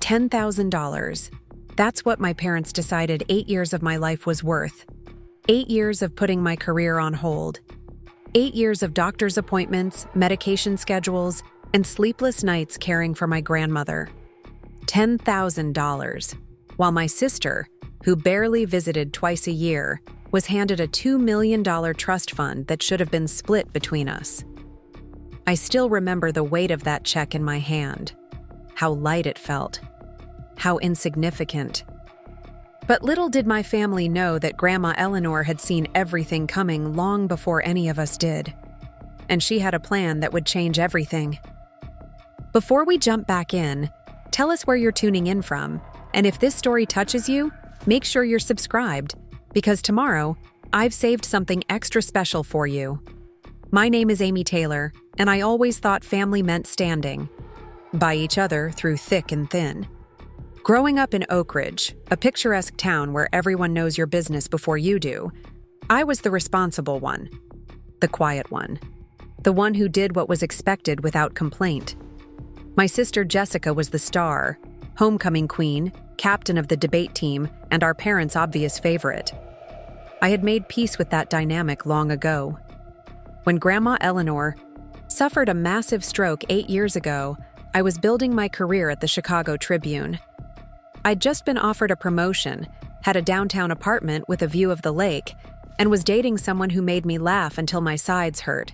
$10,000. That's what my parents decided 8 years of my life was worth. 8 years of putting my career on hold. 8 years of doctor's appointments, medication schedules, and sleepless nights caring for my grandmother. $10,000. While my sister, who barely visited twice a year, was handed a $2 million trust fund that should have been split between us. I still remember the weight of that check in my hand. How light it felt. How insignificant. But little did my family know that Grandma Eleanor had seen everything coming long before any of us did. And she had a plan that would change everything. Before we jump back in, tell us where you're tuning in from, and if this story touches you, make sure you're subscribed, because tomorrow, I've saved something extra special for you. My name is Amy Taylor, and I always thought family meant standing by each other through thick and thin. Growing up in Oak Ridge, a picturesque town where everyone knows your business before you do, I was the responsible one, the quiet one, the one who did what was expected without complaint. My sister Jessica was the star, homecoming queen, captain of the debate team, and our parents' obvious favorite. I had made peace with that dynamic long ago. When Grandma Eleanor suffered a massive stroke 8 years ago, I was building my career at the Chicago Tribune. I'd just been offered a promotion, had a downtown apartment with a view of the lake, and was dating someone who made me laugh until my sides hurt.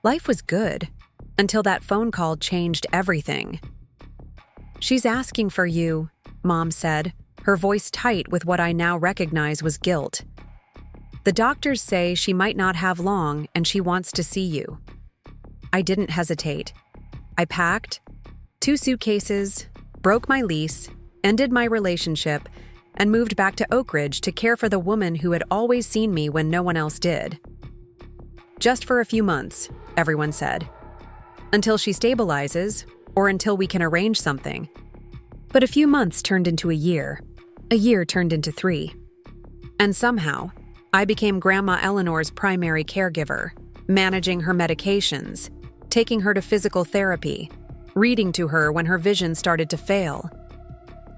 Life was good, until that phone call changed everything. "She's asking for you," Mom said, her voice tight with what I now recognize was guilt. "The doctors say she might not have long and she wants to see you." I didn't hesitate. I packed 2 suitcases, broke my lease, ended my relationship, and moved back to Oak Ridge to care for the woman who had always seen me when no one else did. "Just for a few months," everyone said. "Until she stabilizes, or until we can arrange something." But a few months turned into a year turned into 3. And somehow, I became Grandma Eleanor's primary caregiver, managing her medications, taking her to physical therapy, reading to her when her vision started to fail.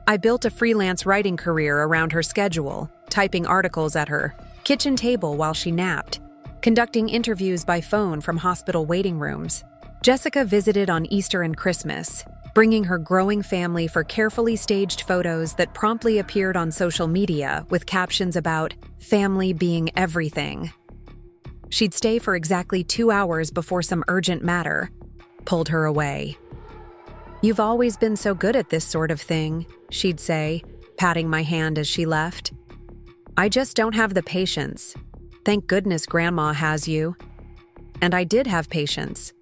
I built a freelance writing career around her schedule, typing articles at her kitchen table while she napped, conducting interviews by phone from hospital waiting rooms. Jessica visited on Easter and Christmas, bringing her growing family for carefully staged photos that promptly appeared on social media with captions about family being everything. She'd stay for exactly 2 hours before some urgent matter pulled her away. "You've always been so good at this sort of thing," she'd say, patting my hand as she left. "I just don't have the patience. Thank goodness Grandma has you." And I did have patience.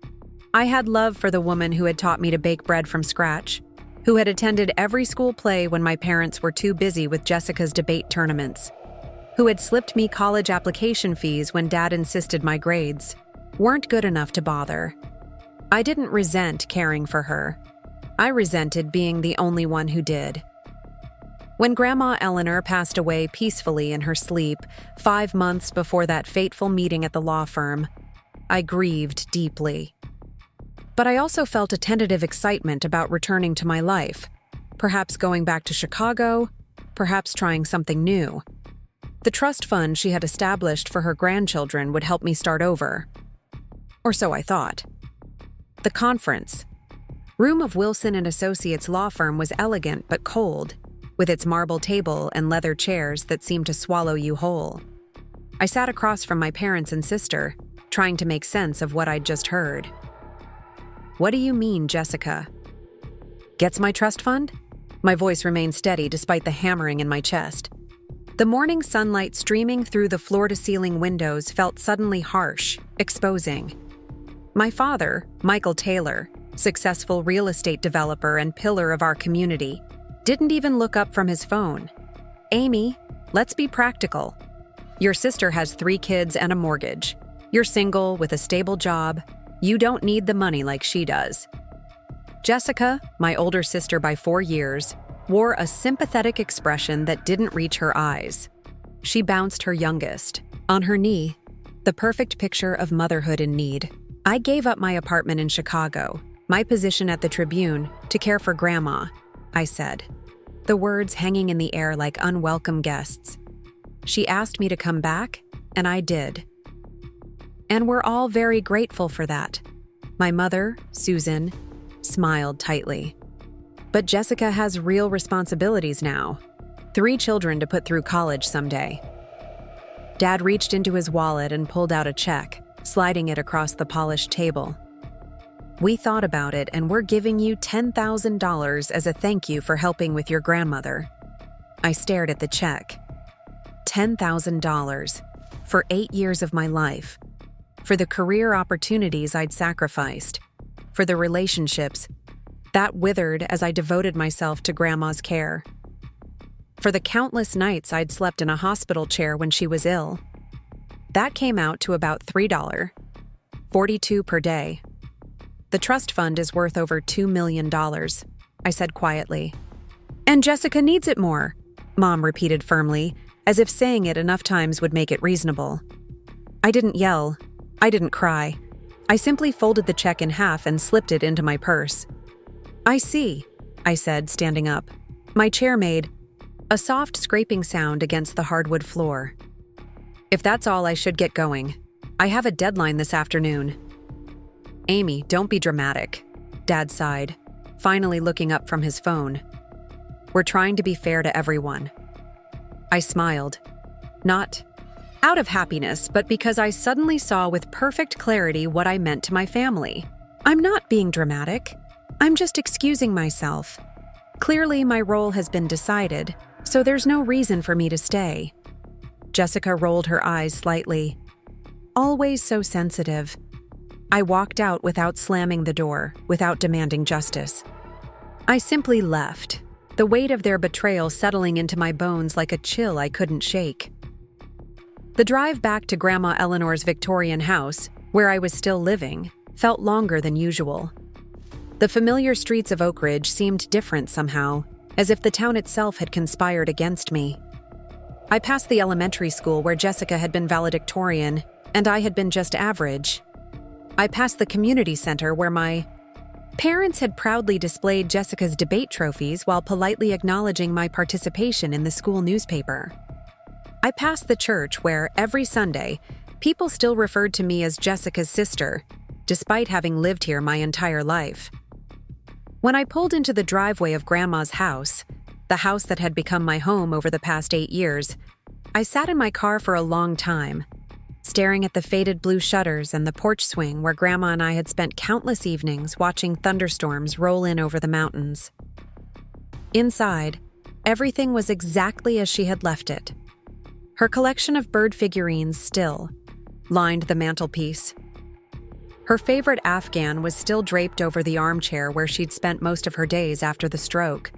I had love for the woman who had taught me to bake bread from scratch, who had attended every school play when my parents were too busy with Jessica's debate tournaments, who had slipped me college application fees when Dad insisted my grades weren't good enough to bother. I didn't resent caring for her. I resented being the only one who did. When Grandma Eleanor passed away peacefully in her sleep 5 months before that fateful meeting at the law firm, I grieved deeply. But I also felt a tentative excitement about returning to my life, perhaps going back to Chicago, perhaps trying something new. The trust fund she had established for her grandchildren would help me start over. Or so I thought. The conference room of Wilson & Associates law firm was elegant but cold, with its marble table and leather chairs that seemed to swallow you whole. I sat across from my parents and sister, trying to make sense of what I'd just heard. "What do you mean, Jessica?" "Gets my trust fund?" My voice remained steady despite the hammering in my chest. The morning sunlight streaming through the floor-to-ceiling windows felt suddenly harsh, exposing. My father, Michael Taylor, successful real estate developer and pillar of our community, didn't even look up from his phone. "Amy, let's be practical. Your sister has 3 kids and a mortgage. You're single with a stable job. You don't need the money like she does." Jessica, my older sister by 4 years, wore a sympathetic expression that didn't reach her eyes. She bounced her youngest on her knee, the perfect picture of motherhood in need. I gave up my apartment in Chicago, my position at the Tribune, to care for Grandma, I said, the words hanging in the air like unwelcome guests. She asked me to come back, and I did. And we're all very grateful for that. My mother, Susan, smiled tightly. But Jessica has real responsibilities now. 3 children to put through college someday. Dad reached into his wallet and pulled out a check, sliding it across the polished table. We thought about it, and we're giving you $10,000 as a thank you for helping with your grandmother. I stared at the check. $10,000 for 8 years of my life. For the career opportunities I'd sacrificed. For the relationships that withered as I devoted myself to Grandma's care. For the countless nights I'd slept in a hospital chair when she was ill. That came out to about $3.42 per day. The trust fund is worth over $2 million, I said quietly. And Jessica needs it more, Mom repeated firmly, as if saying it enough times would make it reasonable. I didn't yell. I didn't cry. I simply folded the check in half and slipped it into my purse. I see, I said, standing up. My chair made a soft scraping sound against the hardwood floor. If that's all, I should get going. I have a deadline this afternoon. Amy, don't be dramatic, Dad sighed, finally looking up from his phone. We're trying to be fair to everyone. I smiled. Not out of happiness, but because I suddenly saw with perfect clarity what I meant to my family. I'm not being dramatic. I'm just excusing myself. Clearly, my role has been decided, so there's no reason for me to stay. Jessica rolled her eyes slightly. Always so sensitive. I walked out without slamming the door, without demanding justice. I simply left, the weight of their betrayal settling into my bones like a chill I couldn't shake. The drive back to Grandma Eleanor's Victorian house, where I was still living, felt longer than usual. The familiar streets of Oak Ridge seemed different somehow, as if the town itself had conspired against me. I passed the elementary school where Jessica had been valedictorian, and I had been just average. I passed the community center where my parents had proudly displayed Jessica's debate trophies while politely acknowledging my participation in the school newspaper. I passed the church where, every Sunday, people still referred to me as Jessica's sister, despite having lived here my entire life. When I pulled into the driveway of Grandma's house, the house that had become my home over the past 8 years, I sat in my car for a long time, staring at the faded blue shutters and the porch swing where Grandma and I had spent countless evenings watching thunderstorms roll in over the mountains. Inside, everything was exactly as she had left it. Her collection of bird figurines still lined the mantelpiece. Her favorite Afghan was still draped over the armchair where she'd spent most of her days after the stroke.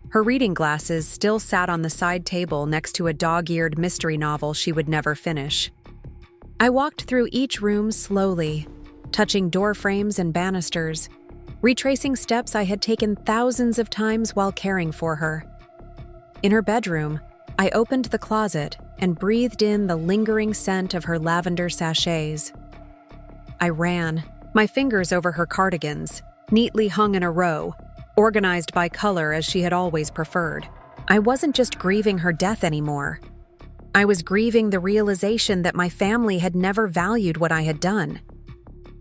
Her reading glasses still sat on the side table next to a dog-eared mystery novel she would never finish. I walked through each room slowly, touching door frames and banisters, retracing steps I had taken thousands of times while caring for her. In her bedroom, I opened the closet and breathed in the lingering scent of her lavender sachets. I ran, my fingers over her cardigans, neatly hung in a row, organized by color as she had always preferred. I wasn't just grieving her death anymore. I was grieving the realization that my family had never valued what I had done.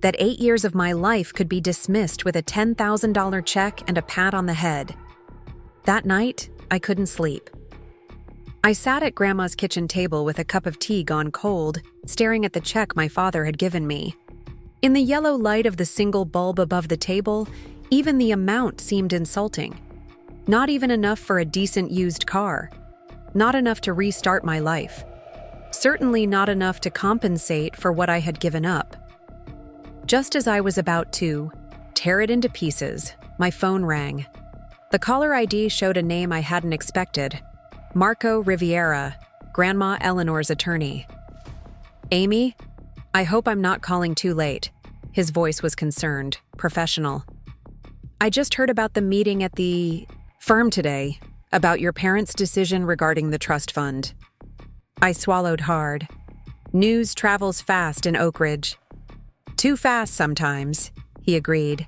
That 8 years of my life could be dismissed with a $10,000 check and a pat on the head. That night, I couldn't sleep. I sat at Grandma's kitchen table with a cup of tea gone cold, staring at the check my father had given me. In the yellow light of the single bulb above the table, even the amount seemed insulting. Not even enough for a decent used car. Not enough to restart my life. Certainly not enough to compensate for what I had given up. Just as I was about to tear it into pieces, my phone rang. The caller ID showed a name I hadn't expected. Marco Riviera, Grandma Eleanor's attorney. Amy, I hope I'm not calling too late. His voice was concerned, professional. I just heard about the meeting at the firm today, about your parents' decision regarding the trust fund. I swallowed hard. News travels fast in Oak Ridge. Too fast sometimes, he agreed.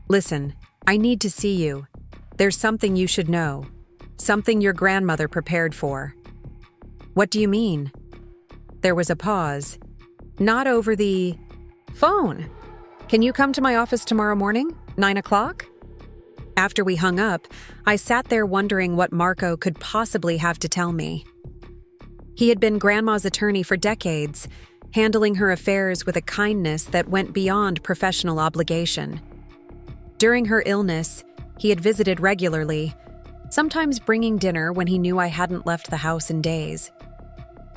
Listen, I need to see you. There's something you should know. Something your grandmother prepared for." "What do you mean?" There was a pause. "Not over the phone. Can you come to my office tomorrow morning, 9 o'clock? After we hung up, I sat there wondering what Marco could possibly have to tell me. He had been Grandma's attorney for decades, handling her affairs with a kindness that went beyond professional obligation. During her illness, he had visited regularly, sometimes bringing dinner when he knew I hadn't left the house in days.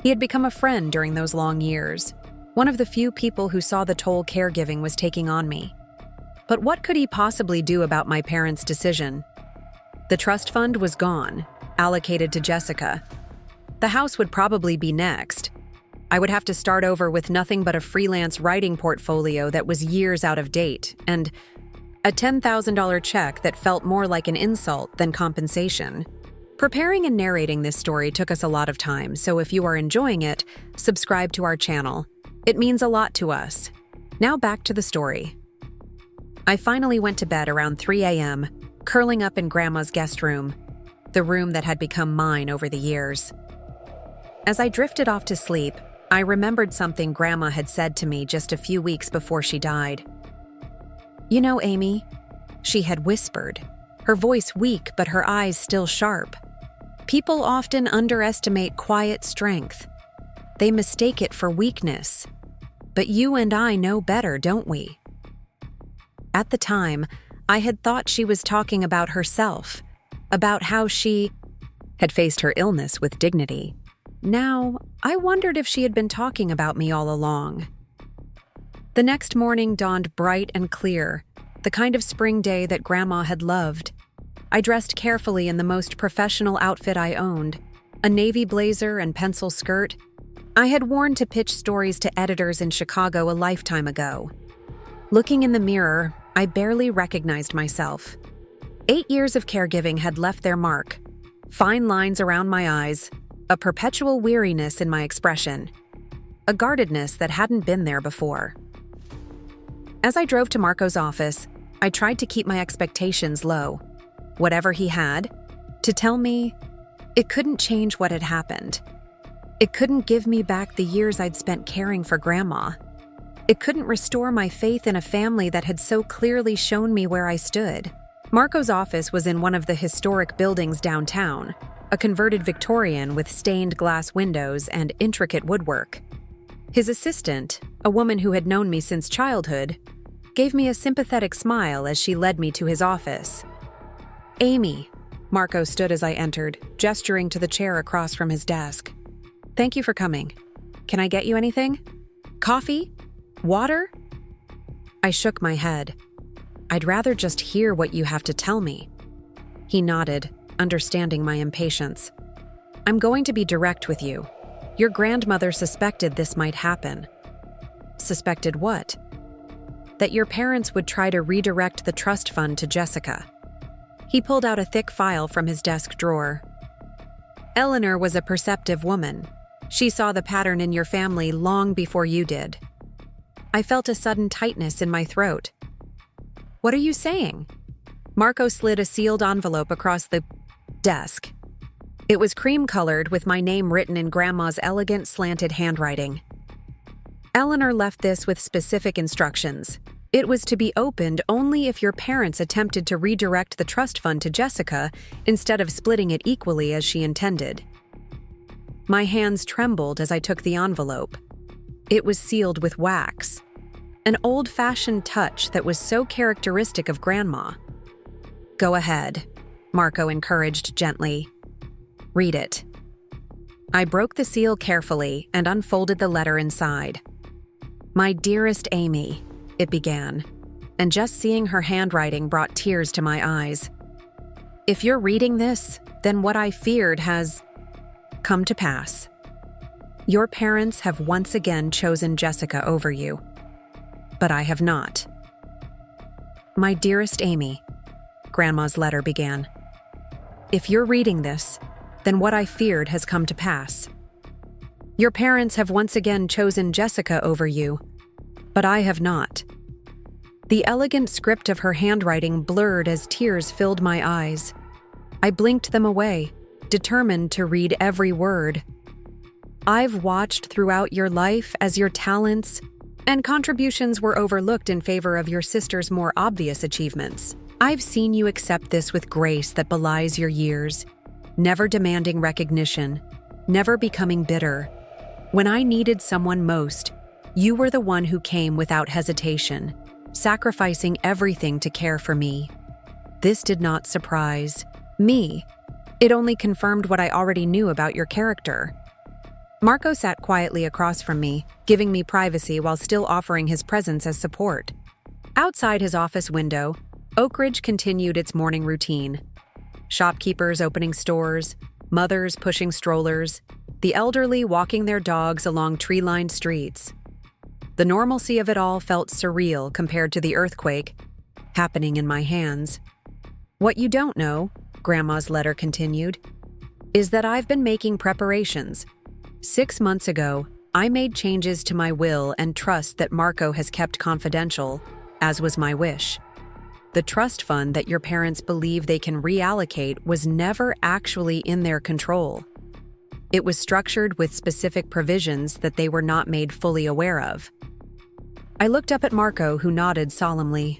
He had become a friend during those long years, one of the few people who saw the toll caregiving was taking on me. But what could he possibly do about my parents' decision? The trust fund was gone, allocated to Jessica. The house would probably be next. I would have to start over with nothing but a freelance writing portfolio that was years out of date, and a $10,000 check that felt more like an insult than compensation. Preparing and narrating this story took us a lot of time, so if you are enjoying it, subscribe to our channel. It means a lot to us. Now back to the story. I finally went to bed around 3 a.m., curling up in Grandma's guest room, the room that had become mine over the years. As I drifted off to sleep, I remembered something Grandma had said to me just a few weeks before she died. "You know, Amy," she had whispered, her voice weak but her eyes still sharp. "People often underestimate quiet strength. They mistake it for weakness. But you and I know better, don't we?" At the time, I had thought she was talking about herself, about how she had faced her illness with dignity. Now, I wondered if she had been talking about me all along. The next morning dawned bright and clear, the kind of spring day that Grandma had loved. I dressed carefully in the most professional outfit I owned, a navy blazer and pencil skirt. I had worn to pitch stories to editors in Chicago a lifetime ago. Looking in the mirror, I barely recognized myself. 8 years of caregiving had left their mark. Fine lines around my eyes, a perpetual weariness in my expression, a guardedness that hadn't been there before. As I drove to Marco's office, I tried to keep my expectations low. Whatever he had to tell me, it couldn't change what had happened. It couldn't give me back the years I'd spent caring for Grandma. It couldn't restore my faith in a family that had so clearly shown me where I stood. Marco's office was in one of the historic buildings downtown, a converted Victorian with stained glass windows and intricate woodwork. His assistant, a woman who had known me since childhood, gave me a sympathetic smile as she led me to his office. "Amy," Marco stood as I entered, gesturing to the chair across from his desk. "Thank you for coming. Can I get you anything? Coffee? Water?" I shook my head. "I'd rather just hear what you have to tell me." He nodded, understanding my impatience. "I'm going to be direct with you. Your grandmother suspected this might happen." "Suspected what?" "That your parents would try to redirect the trust fund to Jessica." He pulled out a thick file from his desk drawer. "Eleanor was a perceptive woman. She saw the pattern in your family long before you did." I felt a sudden tightness in my throat. "What are you saying?" Marco slid a sealed envelope across the desk. It was cream-colored with my name written in Grandma's elegant, slanted handwriting. "Eleanor left this with specific instructions. It was to be opened only if your parents attempted to redirect the trust fund to Jessica instead of splitting it equally as she intended." My hands trembled as I took the envelope. It was sealed with wax, an old-fashioned touch that was so characteristic of Grandma. "Go ahead," Marco encouraged gently. "Read it." I broke the seal carefully and unfolded the letter inside. "My dearest Amy," it began, and just seeing her handwriting brought tears to my eyes. "If you're reading this, then what I feared has come to pass. Your parents have once again chosen Jessica over you, but I have not. My dearest Amy," Grandma's letter began. "If you're reading this, then what I feared has come to pass. Your parents have once again chosen Jessica over you, but I have not. The elegant script of her handwriting blurred as tears filled my eyes. I blinked them away, determined to read every word. "I've watched throughout your life as your talents and contributions were overlooked in favor of your sister's more obvious achievements. I've seen you accept this with grace that belies your years, never demanding recognition, never becoming bitter. When I needed someone most, you were the one who came without hesitation, sacrificing everything to care for me. This did not surprise me. It only confirmed what I already knew about your character." Marco sat quietly across from me, giving me privacy while still offering his presence as support. Outside his office window, Oak Ridge continued its morning routine. Shopkeepers opening stores, mothers pushing strollers, the elderly walking their dogs along tree-lined streets. The normalcy of it all felt surreal compared to the earthquake happening in my hands. "What you don't know," Grandma's letter continued, "is that I've been making preparations. 6 months ago, I made changes to my will and trust that Marco has kept confidential, as was my wish. The trust fund that your parents believe they can reallocate was never actually in their control. It was structured with specific provisions that they were not made fully aware of." I looked up at Marco, who nodded solemnly.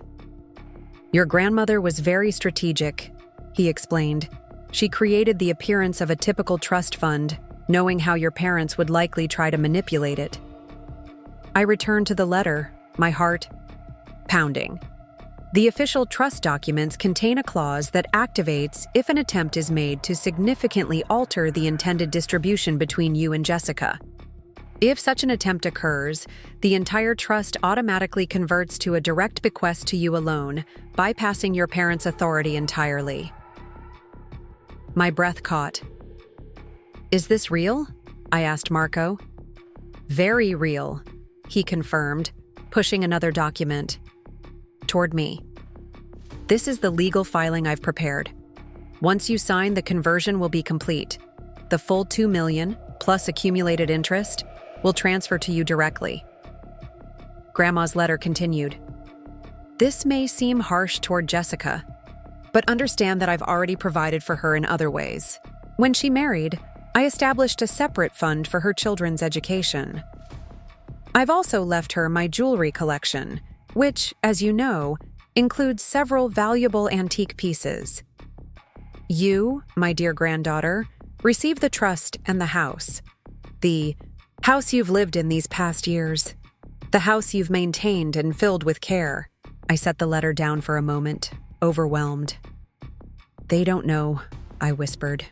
"Your grandmother was very strategic," he explained. "She created the appearance of a typical trust fund, knowing how your parents would likely try to manipulate it." I returned to the letter, my heart pounding. The official trust documents contain a clause that activates if an attempt is made to significantly alter the intended distribution between you and Jessica. If such an attempt occurs, the entire trust automatically converts to a direct bequest to you alone, bypassing your parents' authority entirely. My breath caught. "Is this real?" I asked Marco. "Very real," he confirmed, pushing another document toward me. "This is the legal filing I've prepared. Once you sign, the conversion will be complete. The full $2 million, plus accumulated interest, will transfer to you directly." Grandma's letter continued. "This may seem harsh toward Jessica, but understand that I've already provided for her in other ways. When she married, I established a separate fund for her children's education. I've also left her my jewelry collection, which, as you know, includes several valuable antique pieces. You, my dear granddaughter, receive the trust and the house. The house you've lived in these past years. The house you've maintained and filled with care." I set the letter down for a moment, overwhelmed. "They don't know," I whispered.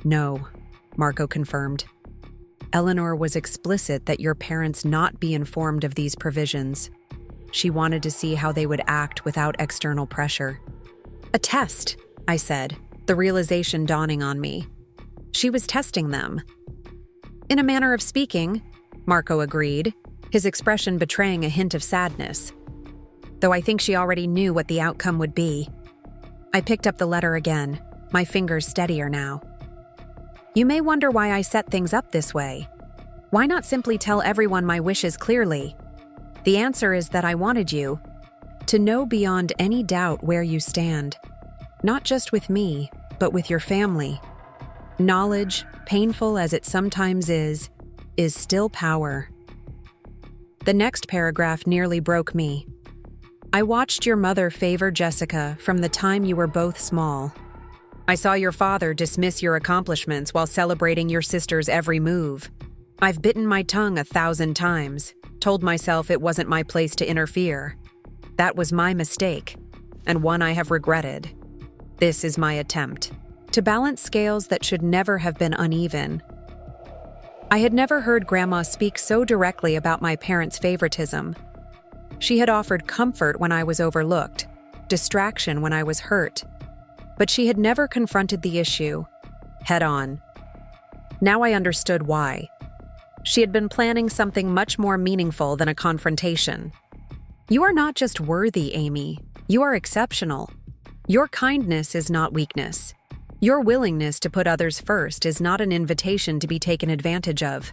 "No," Marco confirmed. "Eleanor was explicit that your parents not be informed of these provisions. She wanted to see how they would act without external pressure." "A test," I said, the realization dawning on me. She was testing them. "In a manner of speaking," Marco agreed, his expression betraying a hint of sadness. "Though I think she already knew what the outcome would be." I picked up the letter again, my fingers steadier now. "You may wonder why I set things up this way. Why not simply tell everyone my wishes clearly? The answer is that I wanted you to know beyond any doubt where you stand. Not just with me, but with your family. Knowledge, painful as it sometimes is still power." The next paragraph nearly broke me. "I watched your mother favor Jessica from the time you were both small. I saw your father dismiss your accomplishments while celebrating your sister's every move. I've bitten my tongue 1,000 times, told myself it wasn't my place to interfere. That was my mistake, and one I have regretted. This is my attempt to balance scales that should never have been uneven." I had never heard Grandma speak so directly about my parents' favoritism. She had offered comfort when I was overlooked, distraction when I was hurt, but she had never confronted the issue head-on. Now I understood why. She had been planning something much more meaningful than a confrontation. "You are not just worthy, Amy. You are exceptional. Your kindness is not weakness. Your willingness to put others first is not an invitation to be taken advantage of.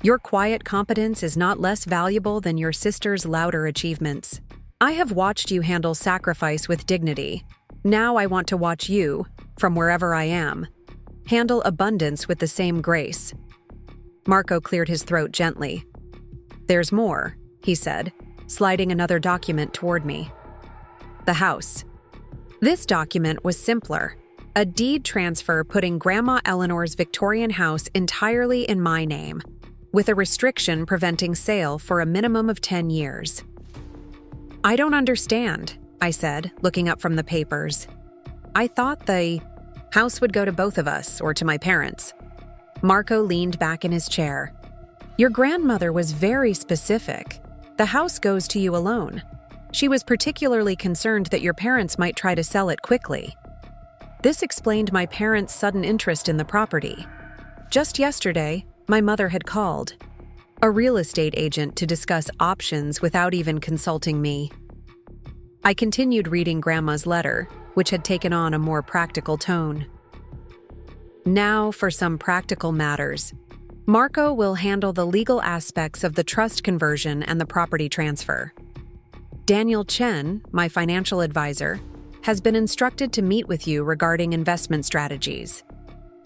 Your quiet competence is not less valuable than your sister's louder achievements. I have watched you handle sacrifice with dignity. Now I want to watch you, from wherever I am, handle abundance with the same grace. Marco cleared his throat gently. There's more, he said, sliding another document toward me. The house. This document was simpler. A deed transfer putting Grandma Eleanor's Victorian house entirely in my name, with a restriction preventing sale for a minimum of 10 years. I don't understand, I said, looking up from the papers. I thought the house would go to both of us or to my parents. Marco leaned back in his chair. Your grandmother was very specific. The house goes to you alone. She was particularly concerned that your parents might try to sell it quickly. This explained my parents' sudden interest in the property. Just yesterday, my mother had called, a real estate agent, to discuss options without even consulting me. I continued reading Grandma's letter, which had taken on a more practical tone. Now for some practical matters. Marco will handle the legal aspects of the trust conversion and the property transfer. Daniel Chen, my financial advisor, has been instructed to meet with you regarding investment strategies.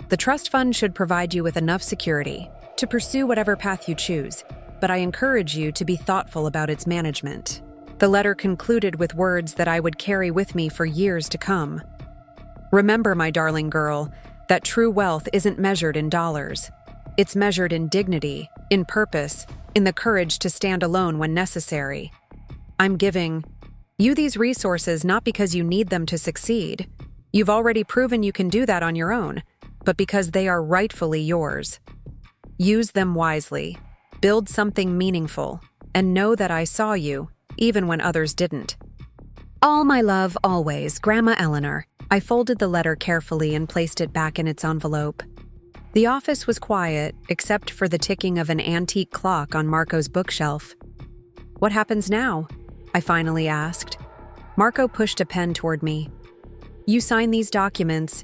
The trust fund should provide you with enough security to pursue whatever path you choose, but I encourage you to be thoughtful about its management. The letter concluded with words that I would carry with me for years to come. Remember, my darling girl, that true wealth isn't measured in dollars. It's measured in dignity, in purpose, in the courage to stand alone when necessary. I'm giving you these resources not because you need them to succeed. You've already proven you can do that on your own, but because they are rightfully yours. Use them wisely, build something meaningful, and know that I saw you, even when others didn't. All my love always, Grandma Eleanor. I folded the letter carefully and placed it back in its envelope. The office was quiet, except for the ticking of an antique clock on Marco's bookshelf. What happens now? I finally asked. Marco pushed a pen toward me. You sign these documents,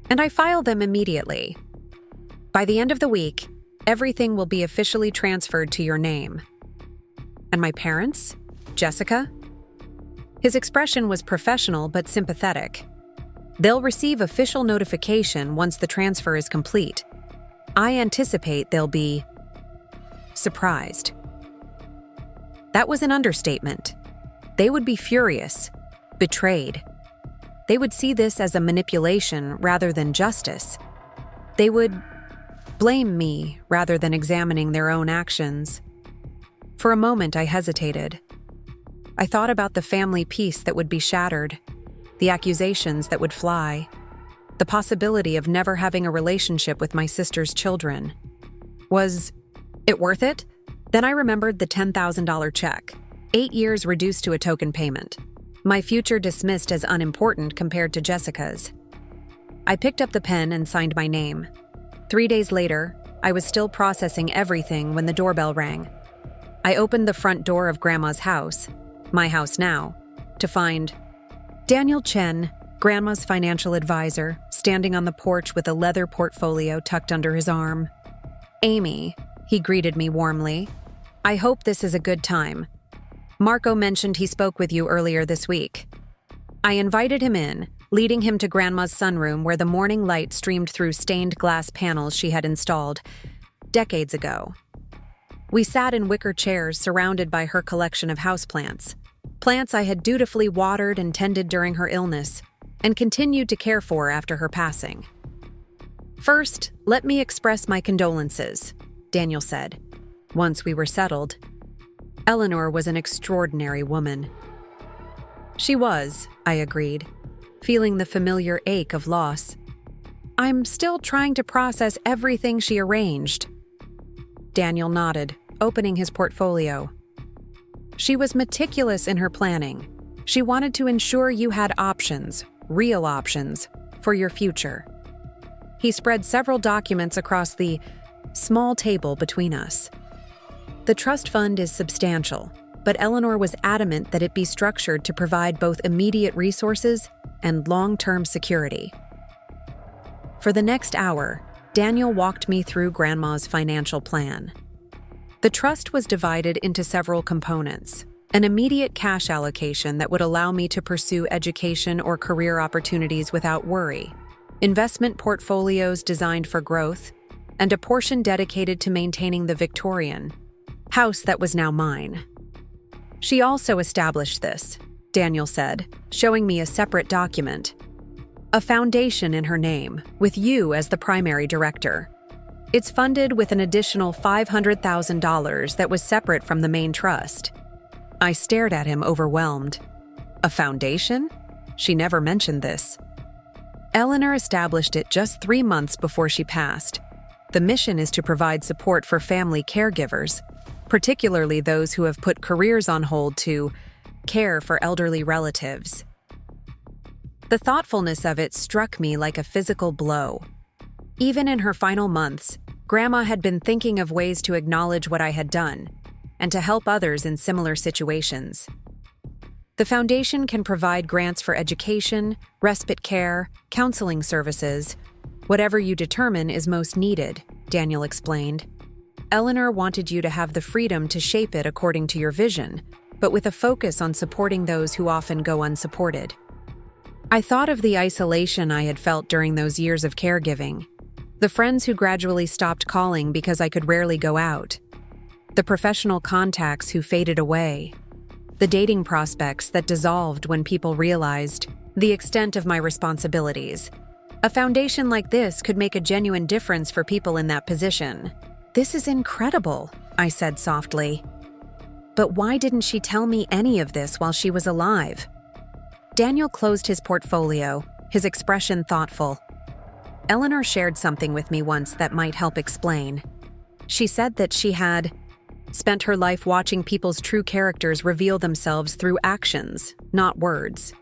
and I file them immediately. By the end of the week, everything will be officially transferred to your name. And my parents? Jessica? His expression was professional but sympathetic. They'll receive official notification once the transfer is complete. I anticipate they'll be surprised. That was an understatement. They would be furious, betrayed. They would see this as a manipulation rather than justice. They would blame me rather than examining their own actions. For a moment, I hesitated. I thought about the family peace that would be shattered, the accusations that would fly, the possibility of never having a relationship with my sister's children. Was it worth it? Then I remembered the $10,000 check, 8 years reduced to a token payment. My future dismissed as unimportant compared to Jessica's. I picked up the pen and signed my name. 3 days later, I was still processing everything when the doorbell rang. I opened the front door of Grandma's house, my house now, to find Daniel Chen, Grandma's financial advisor, standing on the porch with a leather portfolio tucked under his arm. Amy, he greeted me warmly. I hope this is a good time. Marco mentioned he spoke with you earlier this week. I invited him in, leading him to Grandma's sunroom where the morning light streamed through stained glass panels she had installed decades ago. We sat in wicker chairs surrounded by her collection of houseplants, plants I had dutifully watered and tended during her illness, and continued to care for after her passing. First, let me express my condolences, Daniel said, once we were settled. Eleanor was an extraordinary woman. She was, I agreed, feeling the familiar ache of loss. I'm still trying to process everything she arranged. Daniel nodded, opening his portfolio. She was meticulous in her planning. She wanted to ensure you had options, real options, for your future. He spread several documents across the small table between us. The trust fund is substantial, but Eleanor was adamant that it be structured to provide both immediate resources and long-term security. For the next hour, Daniel walked me through Grandma's financial plan. The trust was divided into several components: An immediate cash allocation that would allow me to pursue education or career opportunities without worry, investment portfolios designed for growth, and a portion dedicated to maintaining the Victorian house that was now mine. She also established this, Daniel said, showing me a separate document. A foundation in her name, with you as the primary director. It's funded with an additional $500,000 that was separate from the main trust. I stared at him, overwhelmed. A foundation? She never mentioned this. Eleanor established it just 3 months before she passed. The mission is to provide support for family caregivers, particularly those who have put careers on hold to care for elderly relatives. The thoughtfulness of it struck me like a physical blow. Even in her final months, Grandma had been thinking of ways to acknowledge what I had done and to help others in similar situations. The foundation can provide grants for education, respite care, counseling services, whatever you determine is most needed, Daniel explained. Eleanor wanted you to have the freedom to shape it according to your vision, but with a focus on supporting those who often go unsupported. I thought of the isolation I had felt during those years of caregiving, the friends who gradually stopped calling because I could rarely go out, the professional contacts who faded away, the dating prospects that dissolved when people realized the extent of my responsibilities. A foundation like this could make a genuine difference for people in that position. "This is incredible," I said softly. "But why didn't she tell me any of this while she was alive?" Daniel closed his portfolio, his expression thoughtful. Eleanor shared something with me once that might help explain. She said that she had spent her life watching people's true characters reveal themselves through actions, not words.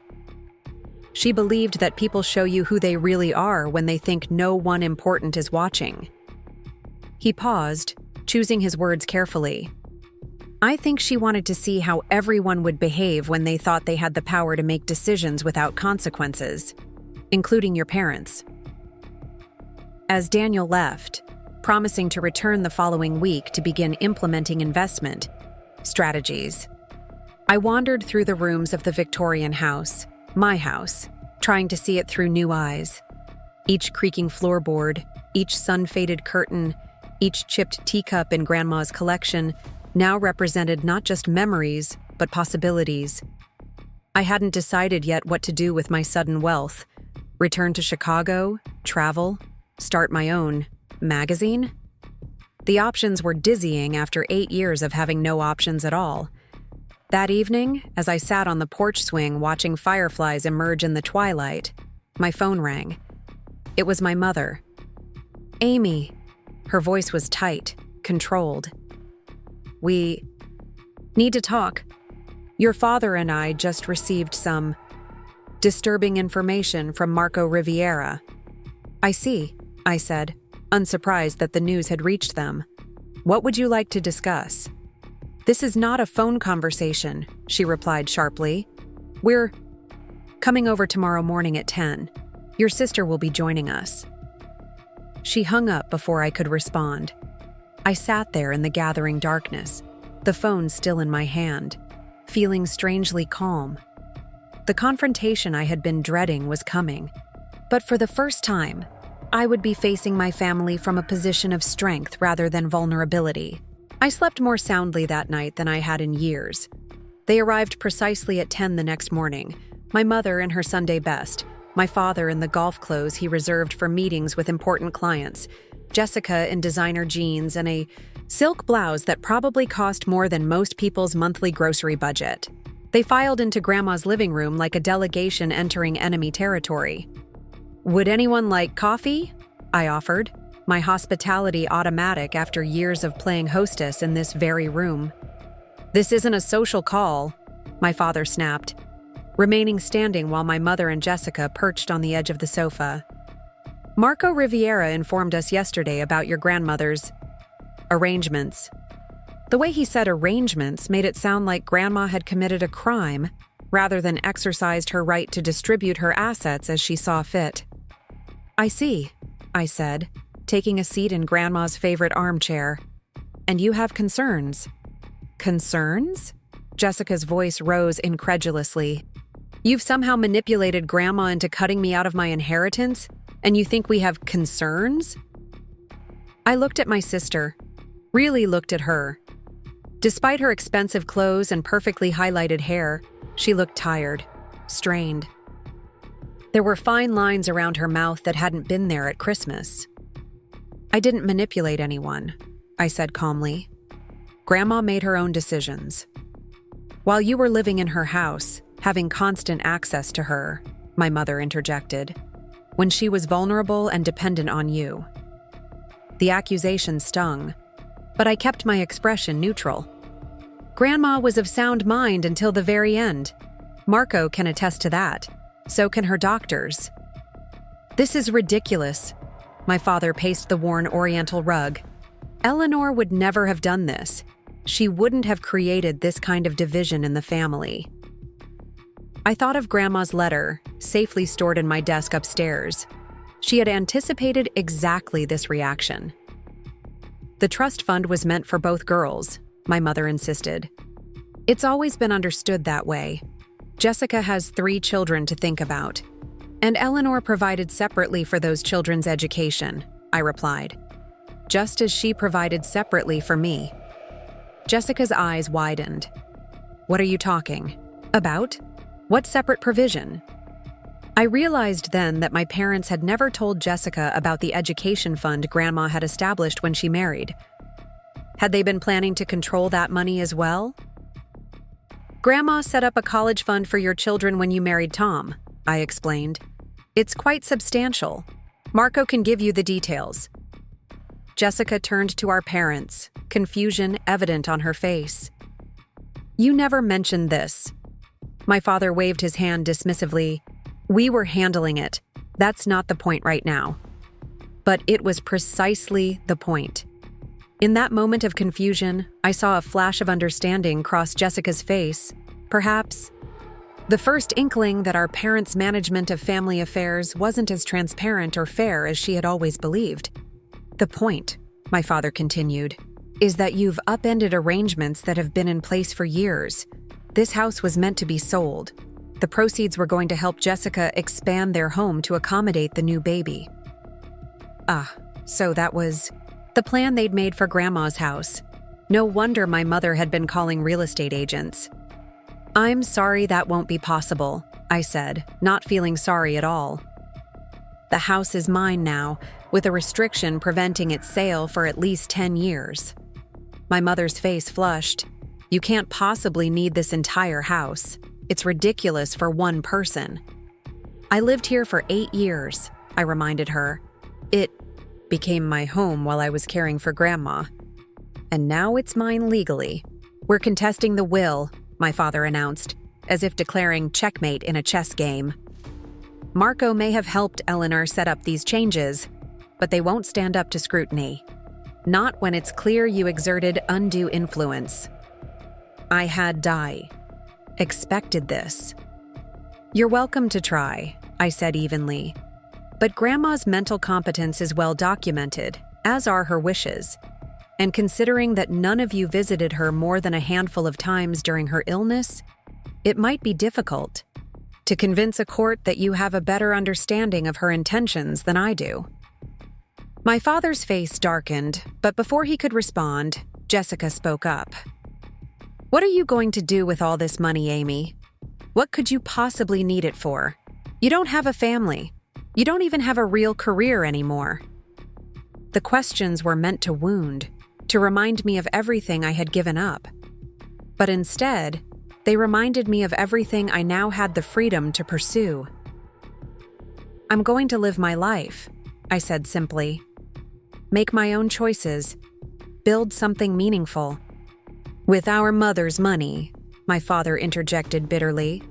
She believed that people show you who they really are when they think no one important is watching. He paused, choosing his words carefully. I think she wanted to see how everyone would behave when they thought they had the power to make decisions without consequences, including your parents. As Daniel left, promising to return the following week to begin implementing investment strategies, I wandered through the rooms of the Victorian house, my house, trying to see it through new eyes. Each creaking floorboard, each sun-faded curtain, each chipped teacup in Grandma's collection now represented not just memories, but possibilities. I hadn't decided yet what to do with my sudden wealth. Return to Chicago, travel, start my own magazine? The options were dizzying after 8 years of having no options at all. That evening, as I sat on the porch swing watching fireflies emerge in the twilight, my phone rang. It was my mother. "Amy." Her voice was tight, controlled. "We need to talk. Your father and I just received some disturbing information from Marco Riviera." "I see," I said, unsurprised that the news had reached them. "What would you like to discuss?" "This is not a phone conversation," she replied sharply. "We're coming over tomorrow morning at 10. Your sister will be joining us." She hung up before I could respond. I sat there in the gathering darkness, the phone still in my hand, feeling strangely calm. The confrontation I had been dreading was coming, but for the first time, I would be facing my family from a position of strength rather than vulnerability. I slept more soundly that night than I had in years. They arrived precisely at 10 the next morning, my mother in her Sunday best, my father in the golf clothes he reserved for meetings with important clients, Jessica in designer jeans and a silk blouse that probably cost more than most people's monthly grocery budget. They filed into Grandma's living room like a delegation entering enemy territory. "Would anyone like coffee?" I offered, my hospitality automatic after years of playing hostess in this very room. "This isn't a social call," my father snapped, remaining standing while my mother and Jessica perched on the edge of the sofa. "Marco Riviera informed us yesterday about your grandmother's arrangements." The way he said arrangements made it sound like Grandma had committed a crime rather than exercised her right to distribute her assets as she saw fit. "I see," I said, taking a seat in Grandma's favorite armchair. "And you have concerns." "Concerns?" Jessica's voice rose incredulously. You've somehow manipulated Grandma into cutting me out of my inheritance, and you think we have concerns? I looked at my sister, really looked at her. Despite her expensive clothes and perfectly highlighted hair, she looked tired, strained. There were fine lines around her mouth that hadn't been there at Christmas. I didn't manipulate anyone, I said calmly. Grandma made her own decisions. While you were living in her house, having constant access to her, my mother interjected, when she was vulnerable and dependent on you. The accusation stung, but I kept my expression neutral. Grandma was of sound mind until the very end. Marco can attest to that. So can her doctors. This is ridiculous. My father paced the worn oriental rug. Eleanor would never have done this. She wouldn't have created this kind of division in the family. I thought of Grandma's letter, safely stored in my desk upstairs. She had anticipated exactly this reaction. The trust fund was meant for both girls, my mother insisted. It's always been understood that way. Jessica has 3 children to think about, and Eleanor provided separately for those children's education, I replied, just as she provided separately for me. Jessica's eyes widened. What are you talking about? What separate provision? I realized then that my parents had never told Jessica about the education fund Grandma had established when she married. Had they been planning to control that money as well? Grandma set up a college fund for your children when you married Tom, I explained. It's quite substantial. Marco can give you the details. Jessica turned to our parents, confusion evident on her face. You never mentioned this. My father waved his hand dismissively. We were handling it. That's not the point right now. But it was precisely the point. In that moment of confusion, I saw a flash of understanding cross Jessica's face, perhaps the first inkling that our parents' management of family affairs wasn't as transparent or fair as she had always believed. The point, my father continued, is that you've upended arrangements that have been in place for years. This house was meant to be sold. The proceeds were going to help Jessica expand their home to accommodate the new baby. So that was the plan they'd made for Grandma's house. No wonder my mother had been calling real estate agents. I'm sorry that won't be possible, I said, not feeling sorry at all. The house is mine now, with a restriction preventing its sale for at least 10 years. My mother's face flushed. You can't possibly need this entire house. It's ridiculous for one person. I lived here for 8 years, I reminded her. It became my home while I was caring for Grandma. And now it's mine legally. We're contesting the will, my father announced, as if declaring checkmate in a chess game. Marco may have helped Eleanor set up these changes, but they won't stand up to scrutiny. Not when it's clear you exerted undue influence. I had expected this. You're welcome to try, I said evenly. But Grandma's mental competence is well documented, as are her wishes. And considering that none of you visited her more than a handful of times during her illness, it might be difficult to convince a court that you have a better understanding of her intentions than I do. My father's face darkened, but before he could respond, Jessica spoke up. What are you going to do with all this money, Amy? What could you possibly need it for? You don't have a family. You don't even have a real career anymore. The questions were meant to wound, to remind me of everything I had given up. But instead, they reminded me of everything I now had the freedom to pursue. I'm going to live my life, I said simply. Make my own choices. Build something meaningful. With our mother's money, my father interjected bitterly.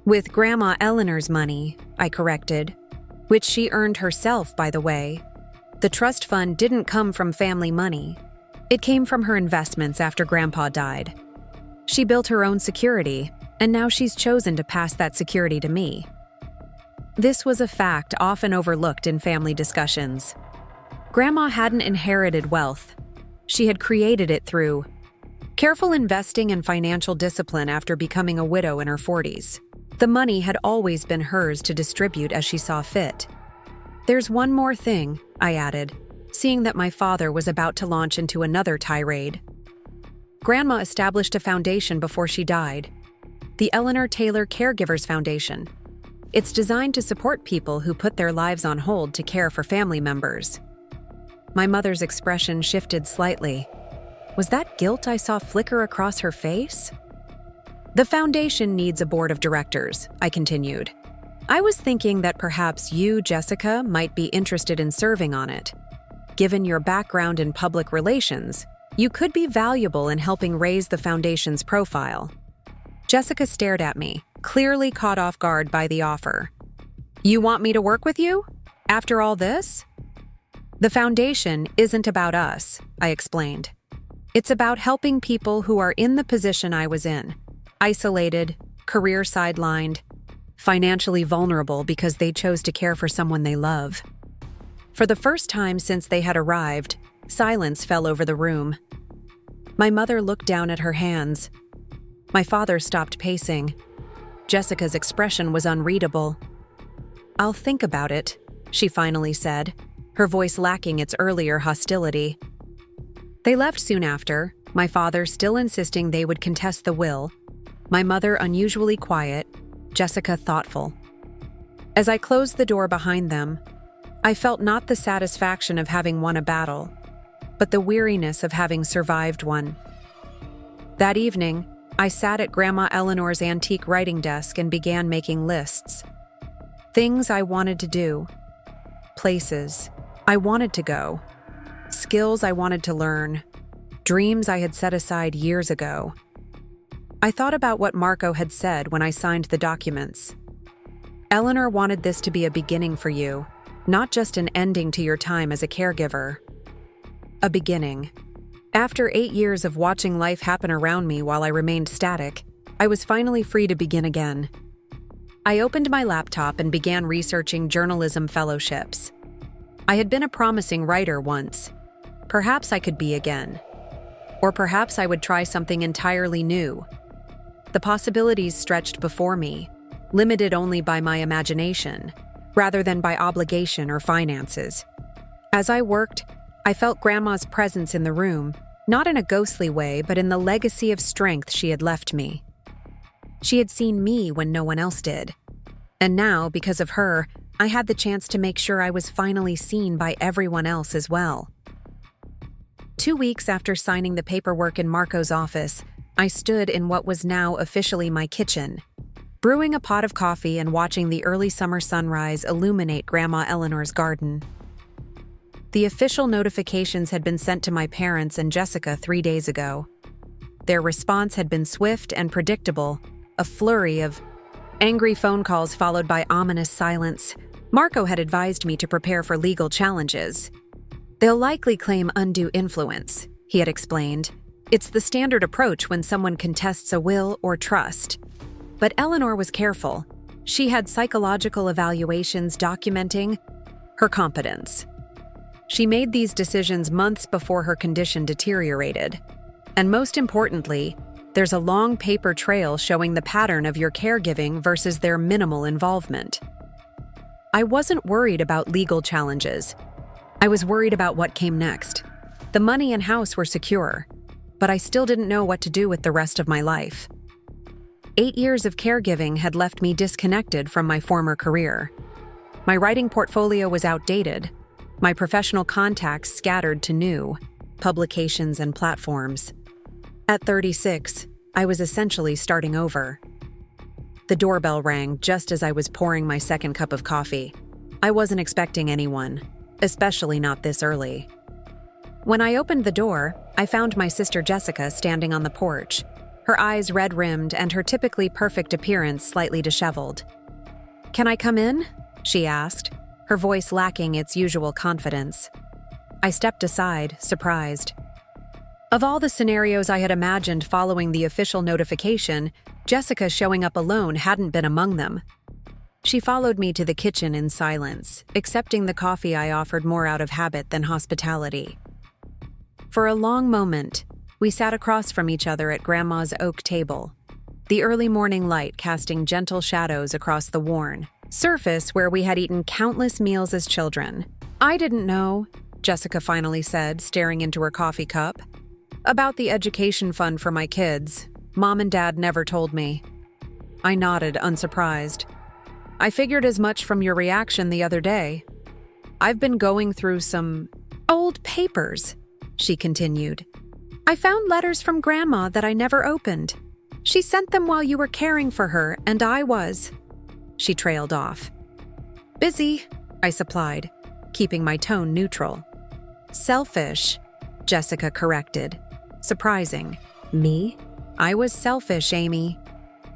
With Grandma Eleanor's money, I corrected, which she earned herself, by the way. The trust fund didn't come from family money. It came from her investments after Grandpa died. She built her own security, and now she's chosen to pass that security to me. This was a fact often overlooked in family discussions. Grandma hadn't inherited wealth. She had created it through Careful investing and financial discipline after becoming a widow in her 40s. The money had always been hers to distribute as she saw fit. "There's one more thing," I added, seeing that my father was about to launch into another tirade. "Grandma established a foundation before she died, the Eleanor Taylor Caregivers Foundation. It's designed to support people who put their lives on hold to care for family members." My mother's expression shifted slightly. Was that guilt I saw flicker across her face? "The foundation needs a board of directors," I continued. "I was thinking that perhaps you, Jessica, might be interested in serving on it. Given your background in public relations, you could be valuable in helping raise the foundation's profile." Jessica stared at me, clearly caught off guard by the offer. "You want me to work with you? After all this?" "The foundation isn't about us," I explained. "It's about helping people who are in the position I was in, isolated, career sidelined, financially vulnerable because they chose to care for someone they love." For the first time since they had arrived, silence fell over the room. My mother looked down at her hands. My father stopped pacing. Jessica's expression was unreadable. "I'll think about it," she finally said, her voice lacking its earlier hostility. They left soon after, my father still insisting they would contest the will, my mother unusually quiet, Jessica thoughtful. As I closed the door behind them, I felt not the satisfaction of having won a battle, but the weariness of having survived one. That evening, I sat at Grandma Eleanor's antique writing desk and began making lists. Things I wanted to do, places I wanted to go, skills I wanted to learn, dreams I had set aside years ago. I thought about what Marco had said when I signed the documents. "Eleanor wanted this to be a beginning for you, not just an ending to your time as a caregiver." A beginning. After 8 years of watching life happen around me while I remained static, I was finally free to begin again. I opened my laptop and began researching journalism fellowships. I had been a promising writer once. Perhaps I could be again. Or perhaps I would try something entirely new. The possibilities stretched before me, limited only by my imagination, rather than by obligation or finances. As I worked, I felt Grandma's presence in the room, not in a ghostly way, but in the legacy of strength she had left me. She had seen me when no one else did. And now, because of her, I had the chance to make sure I was finally seen by everyone else as well. 2 weeks after signing the paperwork in Marco's office, I stood in what was now officially my kitchen, brewing a pot of coffee and watching the early summer sunrise illuminate Grandma Eleanor's garden. The official notifications had been sent to my parents and Jessica 3 days ago. Their response had been swift and predictable, a flurry of angry phone calls followed by ominous silence. Marco had advised me to prepare for legal challenges. "They'll likely claim undue influence," he had explained. "It's the standard approach when someone contests a will or trust." But Eleanor was careful. She had psychological evaluations documenting her competence. She made these decisions months before her condition deteriorated. And most importantly, there's a long paper trail showing the pattern of your caregiving versus their minimal involvement. I wasn't worried about legal challenges. I was worried about what came next. The money and house were secure, but I still didn't know what to do with the rest of my life. 8 years of caregiving had left me disconnected from my former career. My writing portfolio was outdated, my professional contacts scattered to new publications and platforms. At 36, I was essentially starting over. The doorbell rang just as I was pouring my second cup of coffee. I wasn't expecting anyone, especially not this early. When I opened the door, I found my sister Jessica standing on the porch, her eyes red-rimmed and her typically perfect appearance slightly disheveled. "Can I come in?" she asked, her voice lacking its usual confidence. I stepped aside, surprised. Of all the scenarios I had imagined following the official notification, Jessica showing up alone hadn't been among them. She followed me to the kitchen in silence, accepting the coffee I offered more out of habit than hospitality. For a long moment, We sat across from each other at Grandma's oak table, the early morning light casting gentle shadows across the worn surface where we had eaten countless meals as children. "I didn't know," Jessica finally said, staring into her coffee cup, "about the education fund for my kids. Mom and Dad never told me." I nodded, unsurprised. "I figured as much from your reaction the other day. I've been going through some old papers," she continued. "I found letters from Grandma that I never opened. She sent them while you were caring for her, and I was..." She trailed off. "Busy," I supplied, keeping my tone neutral. "Selfish," Jessica corrected. Surprising. Me? I was selfish, Amy.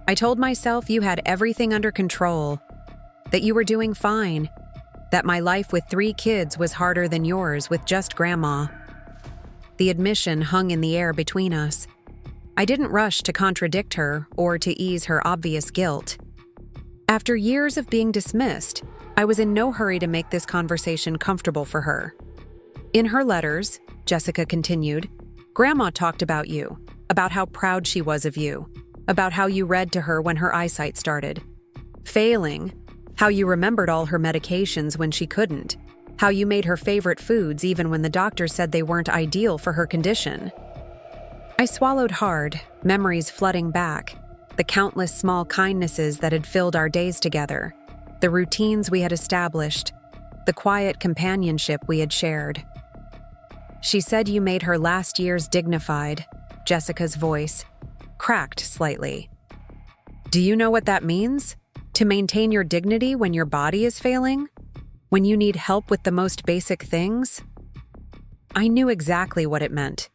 I told myself you had everything under control, that you were doing fine, that my life with 3 kids was harder than yours with just Grandma. The admission hung in the air between us. I didn't rush to contradict her or to ease her obvious guilt. After years of being dismissed, I was in no hurry to make this conversation comfortable for her. "In her letters," Jessica continued, "Grandma talked about you, about how proud she was of you, about how you read to her when her eyesight started failing, how you remembered all her medications when she couldn't, how you made her favorite foods even when the doctor said they weren't ideal for her condition." I swallowed hard, memories flooding back, the countless small kindnesses that had filled our days together, the routines we had established, the quiet companionship we had shared. "She said you made her last years dignified," Jessica's voice cracked slightly. "Do you know what that means? To maintain your dignity when your body is failing? When you need help with the most basic things?" I knew exactly what it meant.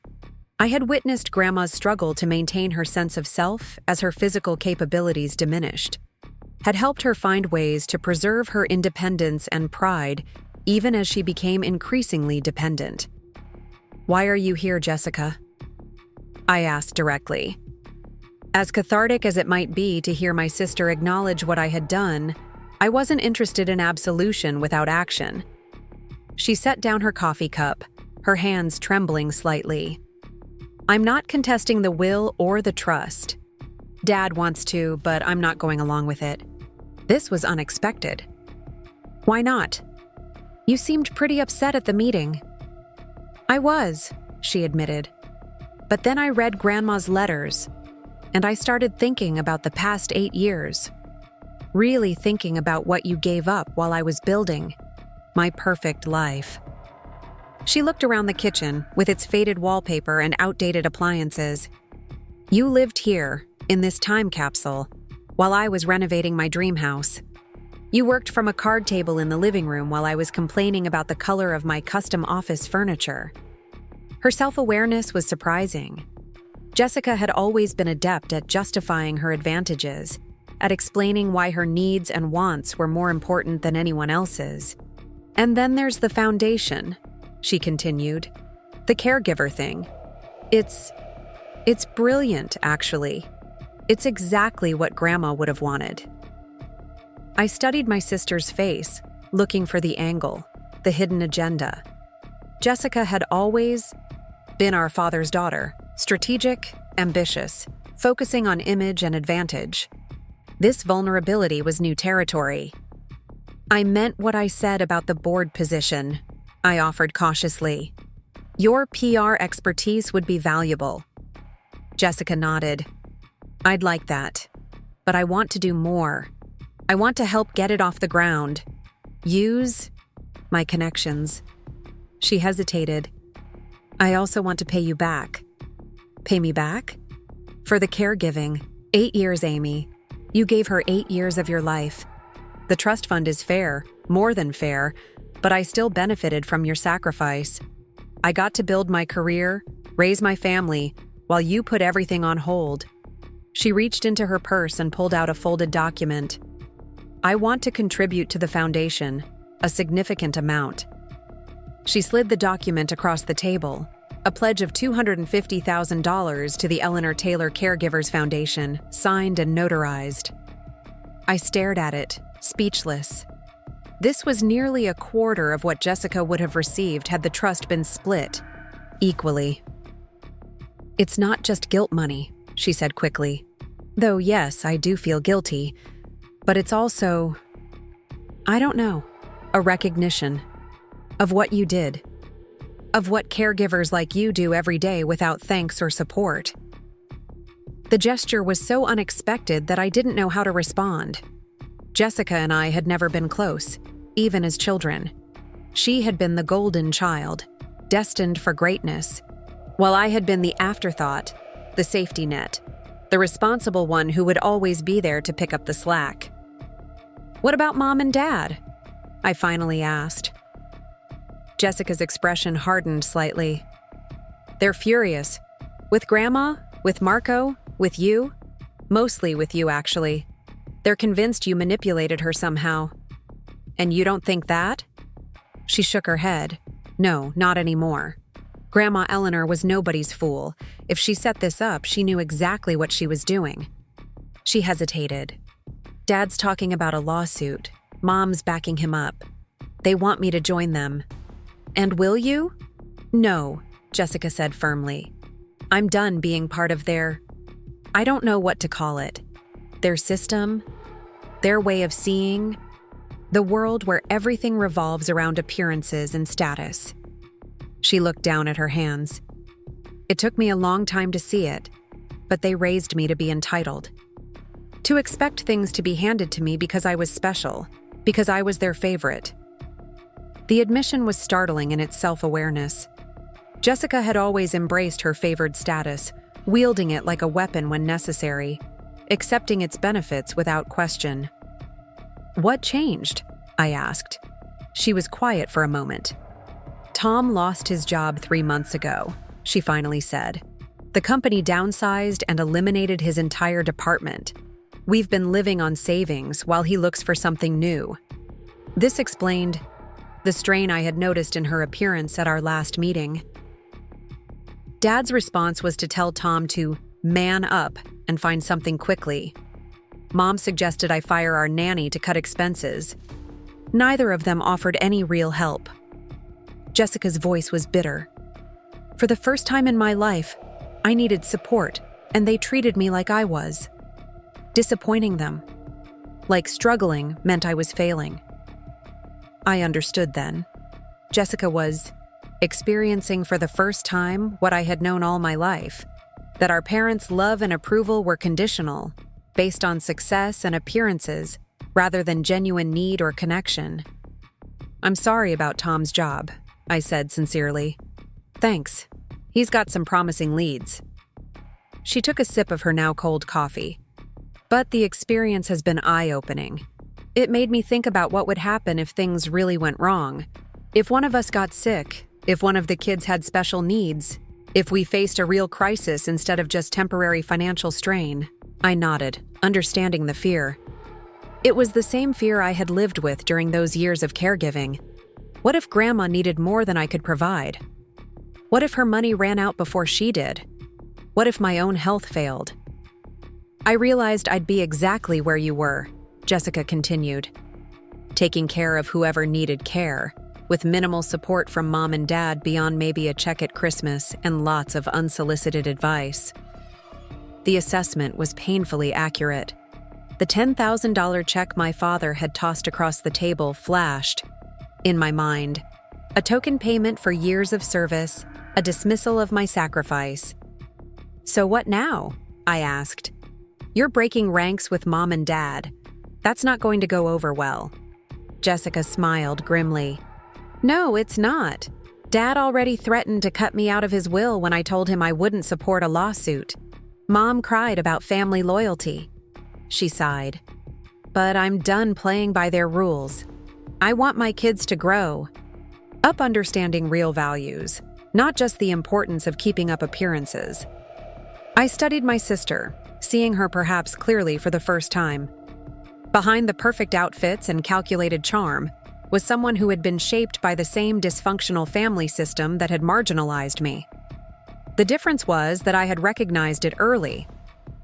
I had witnessed Grandma's struggle to maintain her sense of self as her physical capabilities diminished, had helped her find ways to preserve her independence and pride even as she became increasingly dependent. "Why are you here, Jessica?" I asked directly. As cathartic as it might be to hear my sister acknowledge what I had done, I wasn't interested in absolution without action. She set down her coffee cup, her hands trembling slightly. "I'm not contesting the will or the trust. Dad wants to, but I'm not going along with it." This was unexpected. "Why not? You seemed pretty upset at the meeting." "I was," she admitted. "But then I read Grandma's letters, and I started thinking about the past 8 years. Really thinking about what you gave up while I was building my perfect life." She looked around the kitchen with its faded wallpaper and outdated appliances. "You lived here, in this time capsule, while I was renovating my dream house. You worked from a card table in the living room while I was complaining about the color of my custom office furniture." Her self-awareness was surprising. Jessica had always been adept at justifying her advantages, at explaining why her needs and wants were more important than anyone else's. "And then there's the foundation," she continued. "The caregiver thing. It's brilliant, actually. It's exactly what Grandma would have wanted." I studied my sister's face, looking for the angle, the hidden agenda. Jessica had always been our father's daughter, strategic, ambitious, focusing on image and advantage. This vulnerability was new territory. "I meant what I said about the board position," I offered cautiously. "Your PR expertise would be valuable." Jessica nodded. "I'd like that, but I want to do more. I want to help get it off the ground. Use my connections." She hesitated. "I also want to pay you back." "Pay me back?" "For the caregiving. 8 years, Amy. You gave her 8 years of your life. The trust fund is fair, more than fair, but I still benefited from your sacrifice. I got to build my career, raise my family, while you put everything on hold." She reached into her purse and pulled out a folded document. "I want to contribute to the foundation, a significant amount." She slid the document across the table, a pledge of $250,000 to the Eleanor Taylor Caregivers Foundation, signed and notarized. I stared at it, speechless. This was nearly a quarter of what Jessica would have received had the trust been split equally. It's not just guilt money, she said quickly. Though yes, I do feel guilty, but it's also, I don't know, a recognition of what you did, of what caregivers like you do every day without thanks or support. The gesture was so unexpected that I didn't know how to respond. Jessica and I had never been close, even as children. She had been the golden child, destined for greatness, while I had been the afterthought, the safety net, the responsible one who would always be there to pick up the slack. "What about Mom and Dad?" I finally asked. Jessica's expression hardened slightly. "They're furious. With Grandma, with Marco, with you. Mostly with you, actually. They're convinced you manipulated her somehow. And you don't think that?" She shook her head. "No, not anymore. Grandma Eleanor was nobody's fool. If she set this up, she knew exactly what she was doing." She hesitated. "Dad's talking about a lawsuit. Mom's backing him up. They want me to join them." "And will you?" "No," Jessica said firmly. "I'm done being part of I don't know what to call it. Their system, their way of seeing, the world where everything revolves around appearances and status." She looked down at her hands. "It took me a long time to see it, but they raised me to be entitled. To expect things to be handed to me because I was special, because I was their favorite." The admission was startling in its self-awareness. Jessica had always embraced her favored status, wielding it like a weapon when necessary, accepting its benefits without question. "What changed?" I asked. She was quiet for a moment. "Tom lost his job 3 months ago," she finally said. "The company downsized and eliminated his entire department. We've been living on savings while he looks for something new." This explained the strain I had noticed in her appearance at our last meeting. Dad's response was to tell Tom to man up and find something quickly. Mom suggested I fire our nanny to cut expenses. Neither of them offered any real help. Jessica's voice was bitter. "For the first time in my life, I needed support, and they treated me like I was. Disappointing them. Like struggling meant I was failing." I understood then. Jessica was experiencing for the first time what I had known all my life, that our parents' love and approval were conditional, based on success and appearances, rather than genuine need or connection. "I'm sorry about Tom's job," I said sincerely. "Thanks. He's got some promising leads." She took a sip of her now cold coffee. "But the experience has been eye-opening. It made me think about what would happen if things really went wrong. If one of us got sick, if one of the kids had special needs, if we faced a real crisis instead of just temporary financial strain." I nodded, understanding the fear. It was the same fear I had lived with during those years of caregiving. What if Grandma needed more than I could provide? What if her money ran out before she did? What if my own health failed? "I realized I'd be exactly where you were," Jessica continued. "Taking care of whoever needed care, with minimal support from Mom and Dad beyond maybe a check at Christmas and lots of unsolicited advice." The assessment was painfully accurate. The $10,000 check my father had tossed across the table flashed in my mind. A token payment for years of service, a dismissal of my sacrifice. "So what now?" I asked. "You're breaking ranks with Mom and Dad. That's not going to go over well." Jessica smiled grimly. "No, it's not. Dad already threatened to cut me out of his will when I told him I wouldn't support a lawsuit. Mom cried about family loyalty." She sighed. "But I'm done playing by their rules. I want my kids to grow up understanding real values, not just the importance of keeping up appearances." I studied my sister, seeing her perhaps clearly for the first time. Behind the perfect outfits and calculated charm was someone who had been shaped by the same dysfunctional family system that had marginalized me. The difference was that I had recognized it early,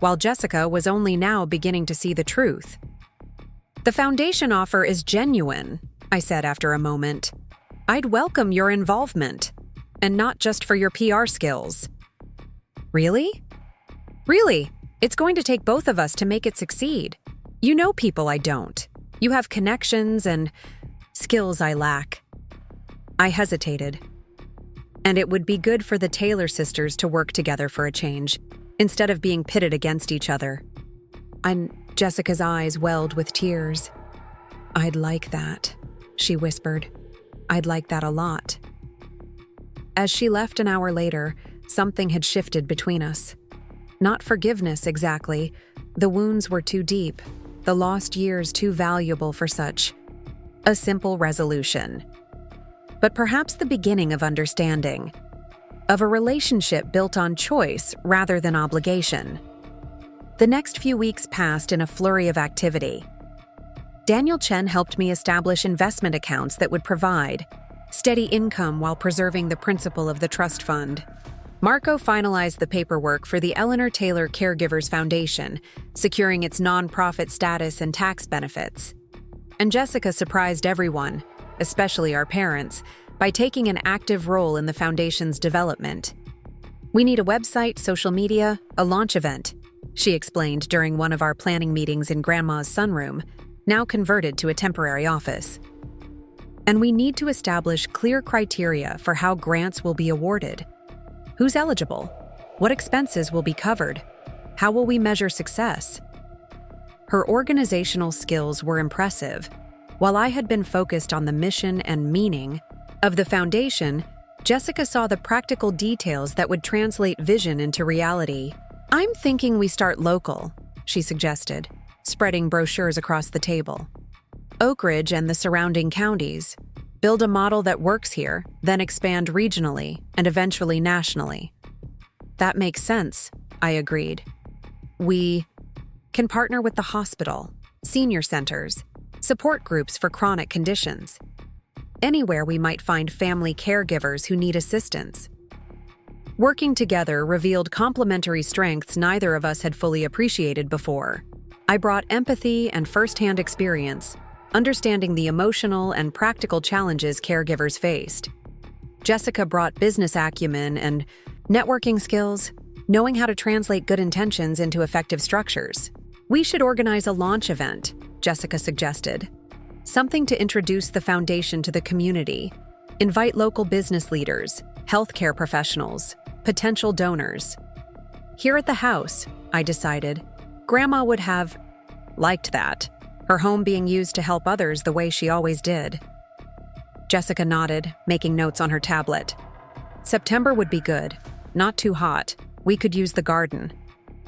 while Jessica was only now beginning to see the truth. "The foundation offer is genuine," I said after a moment. "I'd welcome your involvement, and not just for your PR skills." Really? Really? It's going to take both of us to make it succeed. You know people I don't. You have connections and skills I lack. I hesitated. And it would be good for the Taylor sisters to work together for a change, instead of being pitted against each other. And Jessica's eyes welled with tears. I'd like that, she whispered. I'd like that a lot. As she left an hour later, something had shifted between us. Not forgiveness exactly. The wounds were too deep, the lost years too valuable for such a simple resolution. But perhaps the beginning of understanding, of a relationship built on choice rather than obligation. The next few weeks passed in a flurry of activity. Daniel Chen helped me establish investment accounts that would provide steady income while preserving the principal of the trust fund. Marco finalized the paperwork for the Eleanor Taylor Caregivers Foundation, securing its nonprofit status and tax benefits. And Jessica surprised everyone, especially our parents, by taking an active role in the foundation's development. We need a website, social media, a launch event, she explained during one of our planning meetings in Grandma's sunroom, now converted to a temporary office. And we need to establish clear criteria for how grants will be awarded. Who's eligible? What expenses will be covered? How will we measure success? Her organizational skills were impressive. While I had been focused on the mission and meaning of the foundation, Jessica saw the practical details that would translate vision into reality. I'm thinking we start local, she suggested, spreading brochures across the table. Oak Ridge and the surrounding counties. Build a model that works here, then expand regionally and eventually nationally. That makes sense, I agreed. We can partner with the hospital, senior centers, support groups for chronic conditions. Anywhere we might find family caregivers who need assistance. Working together revealed complementary strengths neither of us had fully appreciated before. I brought empathy and first-hand experience, understanding the emotional and practical challenges caregivers faced. Jessica brought business acumen and networking skills, knowing how to translate good intentions into effective structures. We should organize a launch event, Jessica suggested. Something to introduce the foundation to the community. Invite local business leaders, healthcare professionals, potential donors. Here at the house, I decided, Grandma would have liked that. Her home being used to help others the way she always did. Jessica nodded, making notes on her tablet. September would be good. Not too hot. We could use the garden.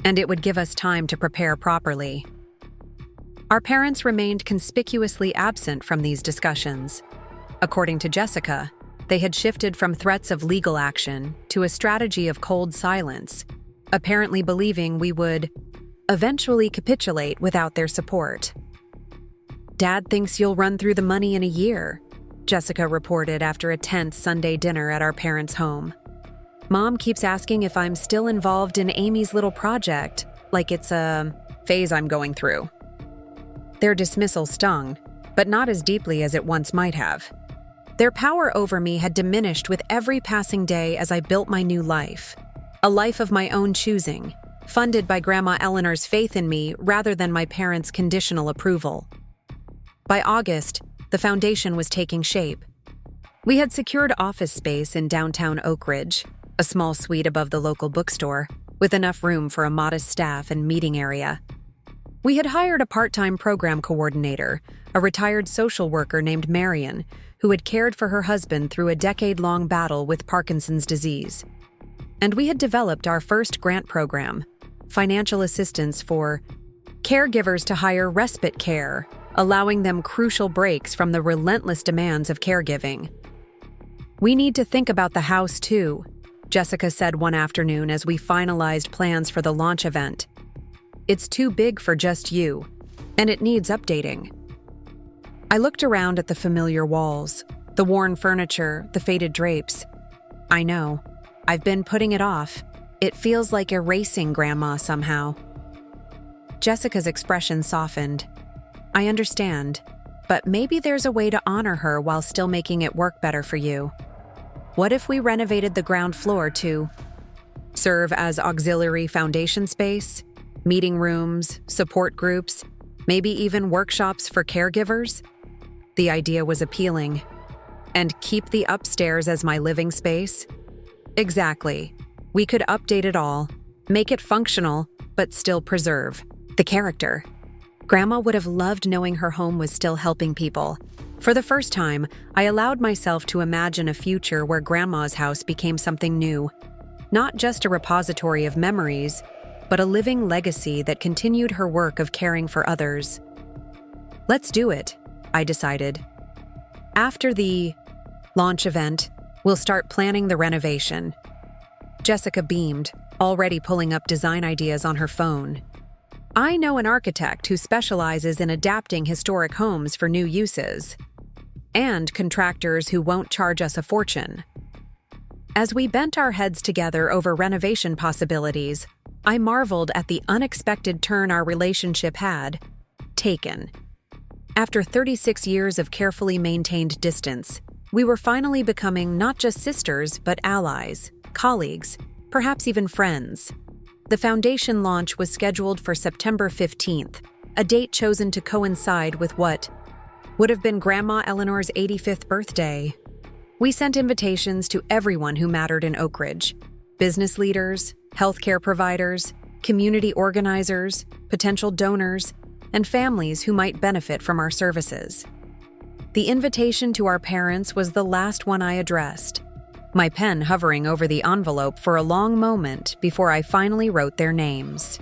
And it would give us time to prepare properly. Our parents remained conspicuously absent from these discussions. According to Jessica, they had shifted from threats of legal action to a strategy of cold silence, apparently believing we would eventually capitulate without their support. Dad thinks you'll run through the money in a year, Jessica reported after a tense Sunday dinner at our parents' home. Mom keeps asking if I'm still involved in Amy's little project, like it's a phase I'm going through. Their dismissal stung, but not as deeply as it once might have. Their power over me had diminished with every passing day as I built my new life. A life of my own choosing, funded by Grandma Eleanor's faith in me rather than my parents' conditional approval. By August, the foundation was taking shape. We had secured office space in downtown Oak Ridge, a small suite above the local bookstore, with enough room for a modest staff and meeting area. We had hired a part-time program coordinator, a retired social worker named Marion, who had cared for her husband through a decade-long battle with Parkinson's disease. And we had developed our first grant program, financial assistance for caregivers to hire respite care, allowing them crucial breaks from the relentless demands of caregiving. We need to think about the house too, Jessica said one afternoon as we finalized plans for the launch event. It's too big for just you, and it needs updating. I looked around at the familiar walls, the worn furniture, the faded drapes. I know, I've been putting it off. It feels like erasing Grandma somehow. Jessica's expression softened. I understand, but maybe there's a way to honor her while still making it work better for you. What if we renovated the ground floor to serve as auxiliary foundation space, meeting rooms, support groups, maybe even workshops for caregivers. The idea was appealing. And keep the upstairs as my living space? Exactly. We could update it all, make it functional, but still preserve the character. Grandma would have loved knowing her home was still helping people. For the first time, I allowed myself to imagine a future where Grandma's house became something new. Not just a repository of memories, but a living legacy that continued her work of caring for others. Let's do it, I decided. After the launch event, we'll start planning the renovation. Jessica beamed, already pulling up design ideas on her phone. I know an architect who specializes in adapting historic homes for new uses, and contractors who won't charge us a fortune. As we bent our heads together over renovation possibilities, I marveled at the unexpected turn our relationship had taken. After 36 years of carefully maintained distance, we were finally becoming not just sisters, but allies, colleagues, perhaps even friends. The foundation launch was scheduled for September 15th, a date chosen to coincide with what would have been Grandma Eleanor's 85th birthday. We sent invitations to everyone who mattered in Oak Ridge: business leaders, healthcare providers, community organizers, potential donors, and families who might benefit from our services. The invitation to our parents was the last one I addressed, my pen hovering over the envelope for a long moment before I finally wrote their names.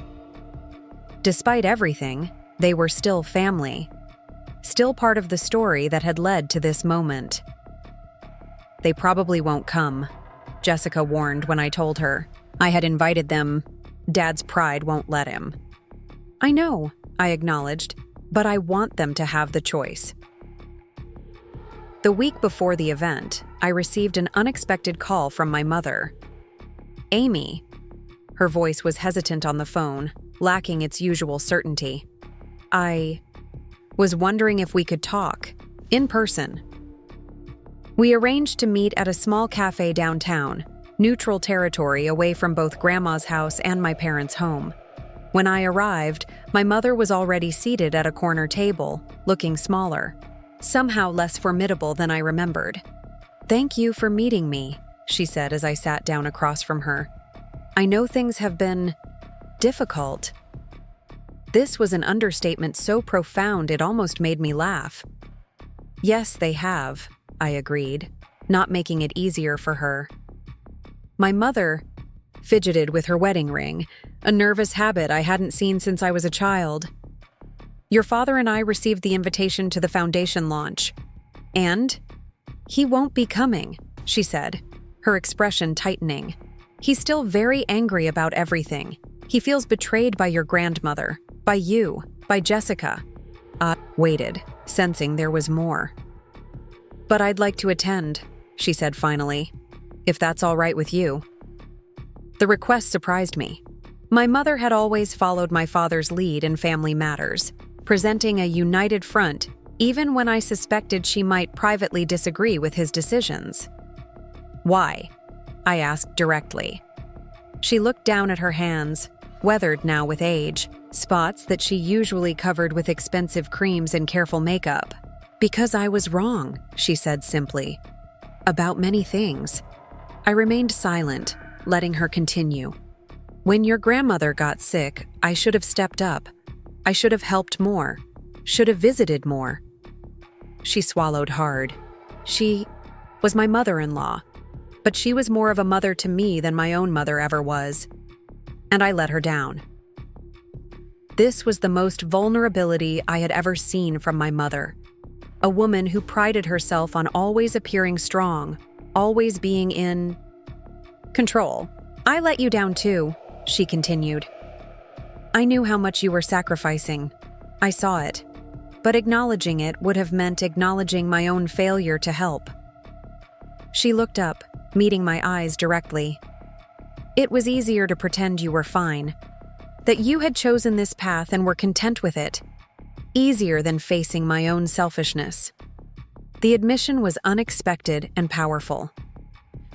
Despite everything, they were still family, still part of the story that had led to this moment. They probably won't come, Jessica warned when I told her. I had invited them. Dad's pride won't let him. I know, I acknowledged, but I want them to have the choice. The week before the event, I received an unexpected call from my mother. Amy. Her voice was hesitant on the phone, lacking its usual certainty. I was wondering if we could talk, in person. We arranged to meet at a small cafe downtown, neutral territory away from both Grandma's house and my parents' home. When I arrived, my mother was already seated at a corner table, looking smaller, somehow less formidable than I remembered. "Thank you for meeting me," she said as I sat down across from her. "I know things have been difficult." This was an understatement so profound it almost made me laugh. "Yes, they have," I agreed, not making it easier for her. My mother fidgeted with her wedding ring, a nervous habit I hadn't seen since I was a child. "Your father and I received the invitation to the foundation launch. And he won't be coming," she said, her expression tightening. "He's still very angry about everything. He feels betrayed by your grandmother, by you, by Jessica." I waited, sensing there was more. "But I'd like to attend," she said finally, "if that's all right with you." The request surprised me. My mother had always followed my father's lead in family matters, presenting a united front even when I suspected she might privately disagree with his decisions. "Why?" I asked directly. She looked down at her hands, weathered now with age, spots that she usually covered with expensive creams and careful makeup. "Because I was wrong," she said simply. "About many things." I remained silent, letting her continue. "When your grandmother got sick, I should have stepped up. I should have helped more, should have visited more." She swallowed hard. She was my mother-in-law, but she was more of a mother to me than my own mother ever was. And I let her down. This was the most vulnerability I had ever seen from my mother. A woman who prided herself on always appearing strong, always being in control. "I let you down too," she continued. "I knew how much you were sacrificing. I saw it. But acknowledging it would have meant acknowledging my own failure to help." She looked up, meeting my eyes directly. "It was easier to pretend you were fine, that you had chosen this path and were content with it. Easier than facing my own selfishness." The admission was unexpected and powerful.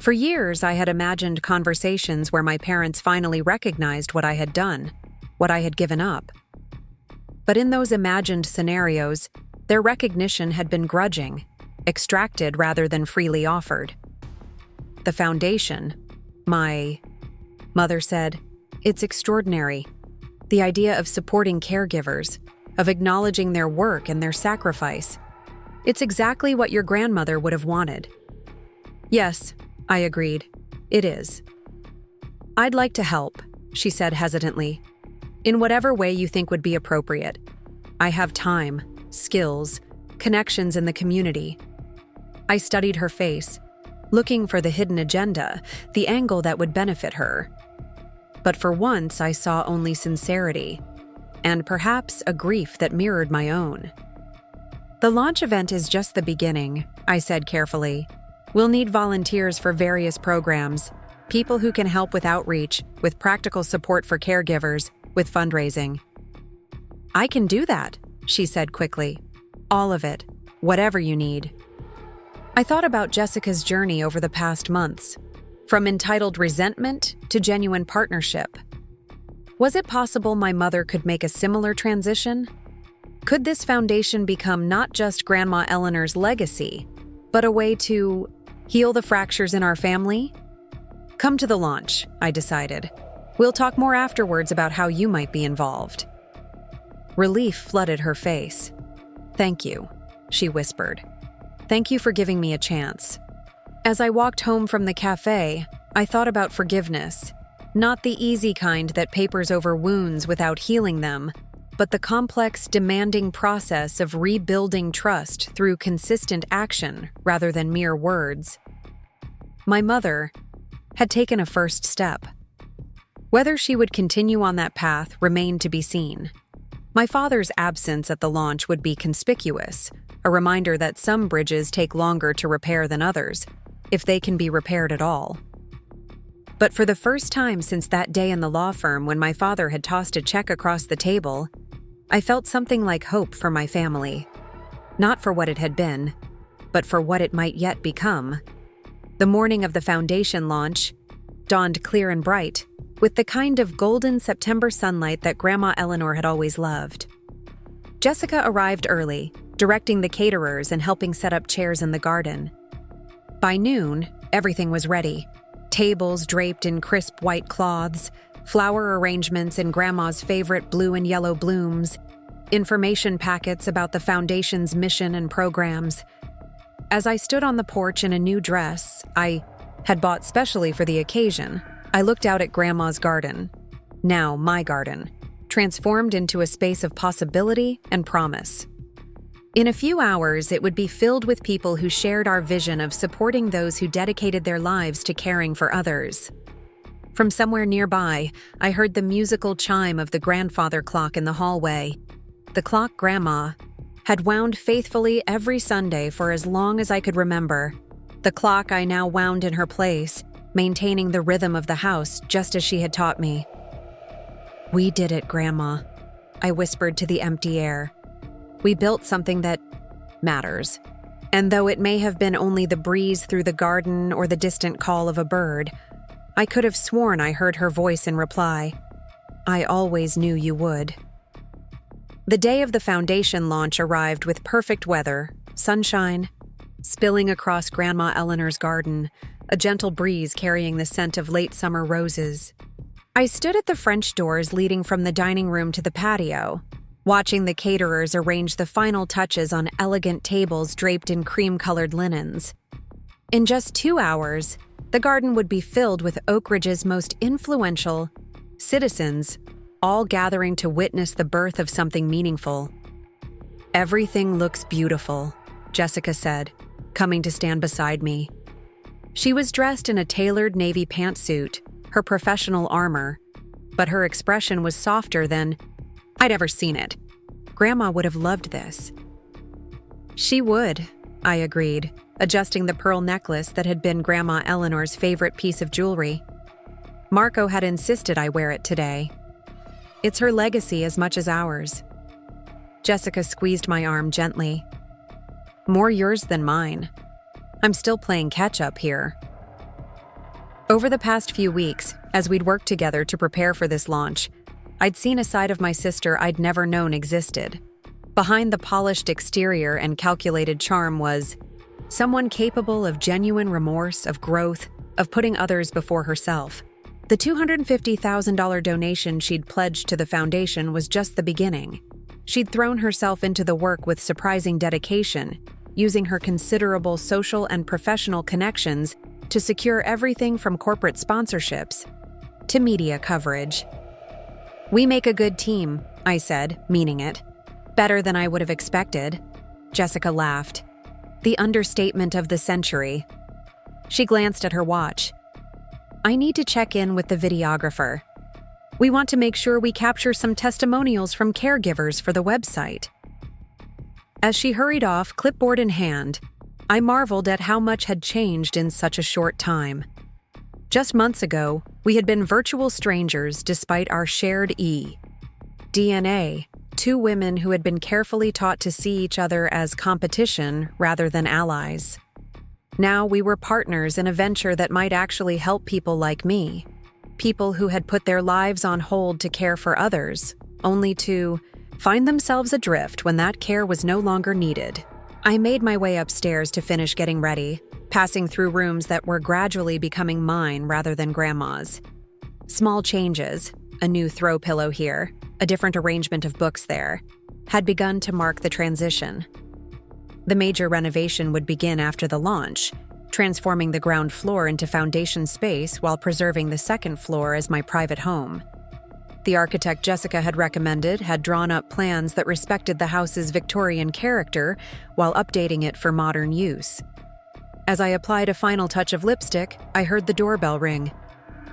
For years, I had imagined conversations where my parents finally recognized what I had done, what I had given up. But in those imagined scenarios, their recognition had been grudging, extracted rather than freely offered. The foundation, my mother said, it's extraordinary. The idea of supporting caregivers, of acknowledging their work and their sacrifice. It's exactly what your grandmother would have wanted. Yes, I agreed. It is. I'd like to help, she said hesitantly, in whatever way you think would be appropriate. I have time, skills, connections in the community. I studied her face, looking for the hidden agenda, the angle that would benefit her. But for once, I saw only sincerity, and perhaps a grief that mirrored my own. The launch event is just the beginning, I said carefully. We'll need volunteers for various programs, people who can help with outreach, with practical support for caregivers, with fundraising. I can do that, she said quickly. All of it, whatever you need. I thought about Jessica's journey over the past months, from entitled resentment to genuine partnership. Was it possible my mother could make a similar transition? Could this foundation become not just Grandma Eleanor's legacy, but a way to heal the fractures in our family? Come to the launch, I decided. We'll talk more afterwards about how you might be involved. Relief flooded her face. Thank you, she whispered. Thank you for giving me a chance. As I walked home from the cafe, I thought about forgiveness. Not the easy kind that papers over wounds without healing them, but the complex, demanding process of rebuilding trust through consistent action rather than mere words. My mother had taken a first step. Whether she would continue on that path remained to be seen. My father's absence at the launch would be conspicuous, a reminder that some bridges take longer to repair than others, if they can be repaired at all. But for the first time since that day in the law firm when my father had tossed a check across the table, I felt something like hope for my family. Not for what it had been, but for what it might yet become. The morning of the foundation launch dawned clear and bright, with the kind of golden September sunlight that Grandma Eleanor had always loved. Jessica arrived early, directing the caterers and helping set up chairs in the garden. By noon, everything was ready. Tables draped in crisp white cloths, flower arrangements in Grandma's favorite blue and yellow blooms, information packets about the foundation's mission and programs. As I stood on the porch in a new dress I had bought specially for the occasion, I looked out at Grandma's garden, now my garden, transformed into a space of possibility and promise. In a few hours, it would be filled with people who shared our vision of supporting those who dedicated their lives to caring for others. From somewhere nearby, I heard the musical chime of the grandfather clock in the hallway, the clock Grandma had wound faithfully every Sunday for as long as I could remember, the clock I now wound in her place, maintaining the rhythm of the house just as she had taught me. We did it, Grandma, I whispered to the empty air. We built something that matters. And though it may have been only the breeze through the garden or the distant call of a bird, I could have sworn I heard her voice in reply. I always knew you would. The day of the foundation launch arrived with perfect weather, sunshine, spilling across Grandma Eleanor's garden, a gentle breeze carrying the scent of late summer roses. I stood at the French doors leading from the dining room to the patio, watching the caterers arrange the final touches on elegant tables draped in cream-colored linens. In just 2 hours, the garden would be filled with Oak Ridge's most influential citizens, all gathering to witness the birth of something meaningful. Everything looks beautiful, Jessica said, coming to stand beside me. She was dressed in a tailored navy pantsuit, her professional armor, but her expression was softer than I'd ever seen it. Grandma would have loved this. She would, I agreed, adjusting the pearl necklace that had been Grandma Eleanor's favorite piece of jewelry. Marco had insisted I wear it today. It's her legacy as much as ours. Jessica squeezed my arm gently. More yours than mine. I'm still playing catch-up here. Over the past few weeks, as we'd worked together to prepare for this launch, I'd seen a side of my sister I'd never known existed. Behind the polished exterior and calculated charm was someone capable of genuine remorse, of growth, of putting others before herself. The $250,000 donation she'd pledged to the foundation was just the beginning. She'd thrown herself into the work with surprising dedication, using her considerable social and professional connections to secure everything from corporate sponsorships to media coverage. "We make a good team," I said, meaning it. "Better than I would have expected." Jessica laughed. The understatement of the century. She glanced at her watch. "I need to check in with the videographer. We want to make sure we capture some testimonials from caregivers for the website." As she hurried off, clipboard in hand, I marveled at how much had changed in such a short time. Just months ago, we had been virtual strangers despite our shared DNA, two women who had been carefully taught to see each other as competition rather than allies. Now we were partners in a venture that might actually help people like me, people who had put their lives on hold to care for others, only to find themselves adrift when that care was no longer needed. I made my way upstairs to finish getting ready, passing through rooms that were gradually becoming mine rather than Grandma's. Small changes, a new throw pillow here, a different arrangement of books there, had begun to mark the transition. The major renovation would begin after the launch, transforming the ground floor into foundation space while preserving the second floor as my private home. The architect Jessica had recommended had drawn up plans that respected the house's Victorian character while updating it for modern use. As I applied a final touch of lipstick, I heard the doorbell ring.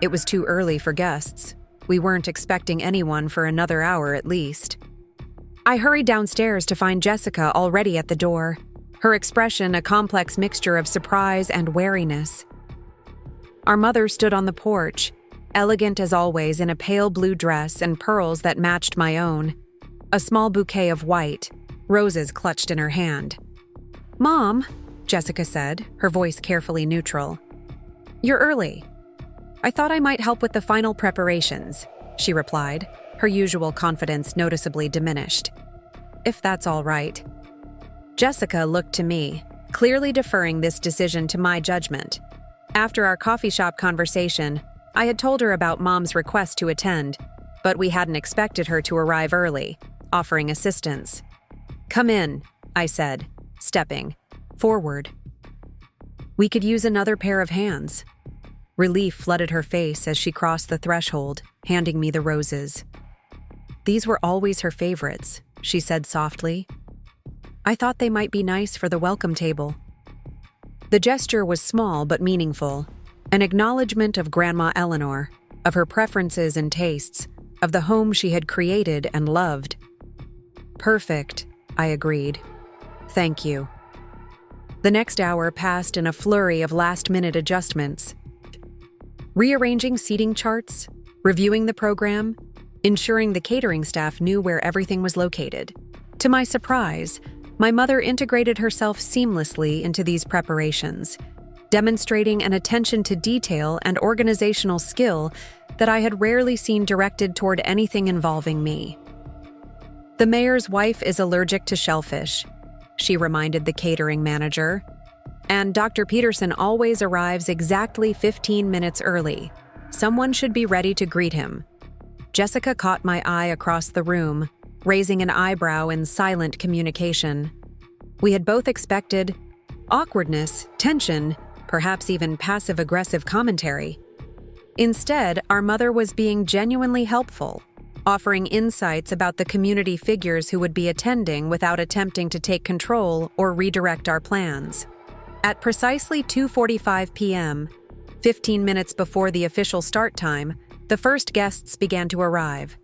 It was too early for guests. We weren't expecting anyone for another hour at least. I hurried downstairs to find Jessica already at the door, her expression a complex mixture of surprise and wariness. Our mother stood on the porch, elegant as always in a pale blue dress and pearls that matched my own, a small bouquet of white, roses clutched in her hand. "Mom," Jessica said, her voice carefully neutral. "You're early." "I thought I might help with the final preparations," she replied, her usual confidence noticeably diminished. "If that's all right." Jessica looked to me, clearly deferring this decision to my judgment. After our coffee shop conversation, I had told her about Mom's request to attend, but we hadn't expected her to arrive early, offering assistance. "Come in," I said, stepping forward. "We could use another pair of hands." Relief flooded her face as she crossed the threshold, handing me the roses. "These were always her favorites," she said softly. "I thought they might be nice for the welcome table." The gesture was small but meaningful, an acknowledgement of Grandma Eleanor, of her preferences and tastes, of the home she had created and loved. "Perfect," I agreed. "Thank you." The next hour passed in a flurry of last-minute adjustments. Rearranging seating charts, reviewing the program, ensuring the catering staff knew where everything was located. To my surprise, my mother integrated herself seamlessly into these preparations, demonstrating an attention to detail and organizational skill that I had rarely seen directed toward anything involving me. "The mayor's wife is allergic to shellfish," she reminded the catering manager. "And Dr. Peterson always arrives exactly 15 minutes early. Someone should be ready to greet him." Jessica caught my eye across the room, raising an eyebrow in silent communication. We had both expected awkwardness, tension, perhaps even passive-aggressive commentary. Instead, our mother was being genuinely helpful, offering insights about the community figures who would be attending without attempting to take control or redirect our plans. At precisely 2:45 p.m., 15 minutes before the official start time, the first guests began to arrive.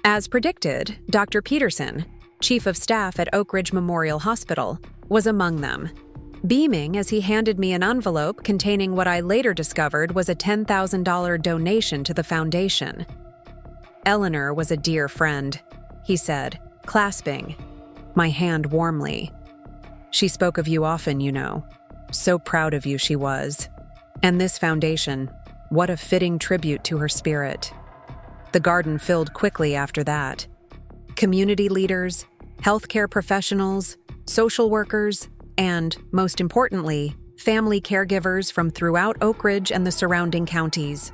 As predicted, Dr. Peterson, Chief of Staff at Oak Ridge Memorial Hospital, was among them, beaming as he handed me an envelope containing what I later discovered was a $10,000 donation to the foundation. "Eleanor was a dear friend," he said, clasping my hand warmly. "She spoke of you often, you know. So proud of you she was. And this foundation, What a fitting tribute to her spirit. The garden filled quickly after that. Community leaders, healthcare professionals, social workers, and, most importantly, family caregivers from throughout Oak Ridge and the surrounding counties.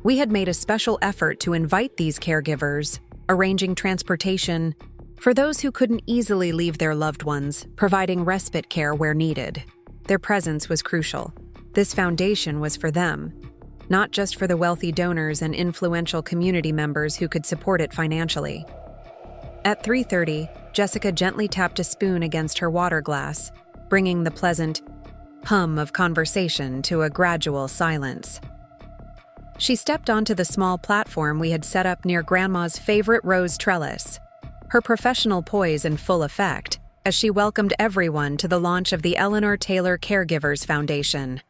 We had made a special effort to invite these caregivers, arranging transportation for those who couldn't easily leave their loved ones, providing respite care where needed. Their presence was crucial. This foundation was for them, not just for the wealthy donors and influential community members who could support it financially. At 3:30, Jessica gently tapped a spoon against her water glass, bringing the pleasant hum of conversation to a gradual silence. She stepped onto the small platform we had set up near Grandma's favorite rose trellis, her professional poise in full effect as she welcomed everyone to the launch of the Eleanor Taylor Caregivers Foundation.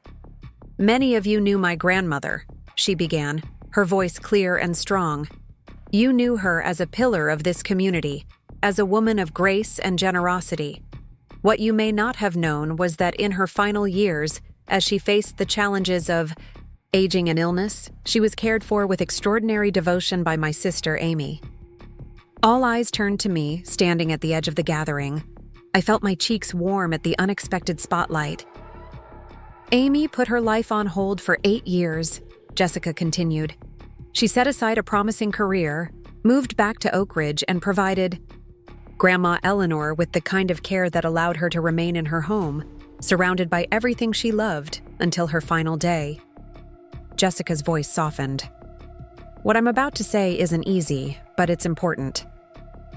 "Many of you knew my grandmother," she began, her voice clear and strong. "You knew her as a pillar of this community, as a woman of grace and generosity. What you may not have known was that in her final years, as she faced the challenges of aging and illness, she was cared for with extraordinary devotion by my sister, Amy." All eyes turned to me, standing at the edge of the gathering. I felt my cheeks warm at the unexpected spotlight. "Amy put her life on hold for 8 years," Jessica continued. "She set aside a promising career, moved back to Oak Ridge, and provided Grandma Eleanor with the kind of care that allowed her to remain in her home, surrounded by everything she loved, until her final day." Jessica's voice softened. "What I'm about to say isn't easy, but it's important.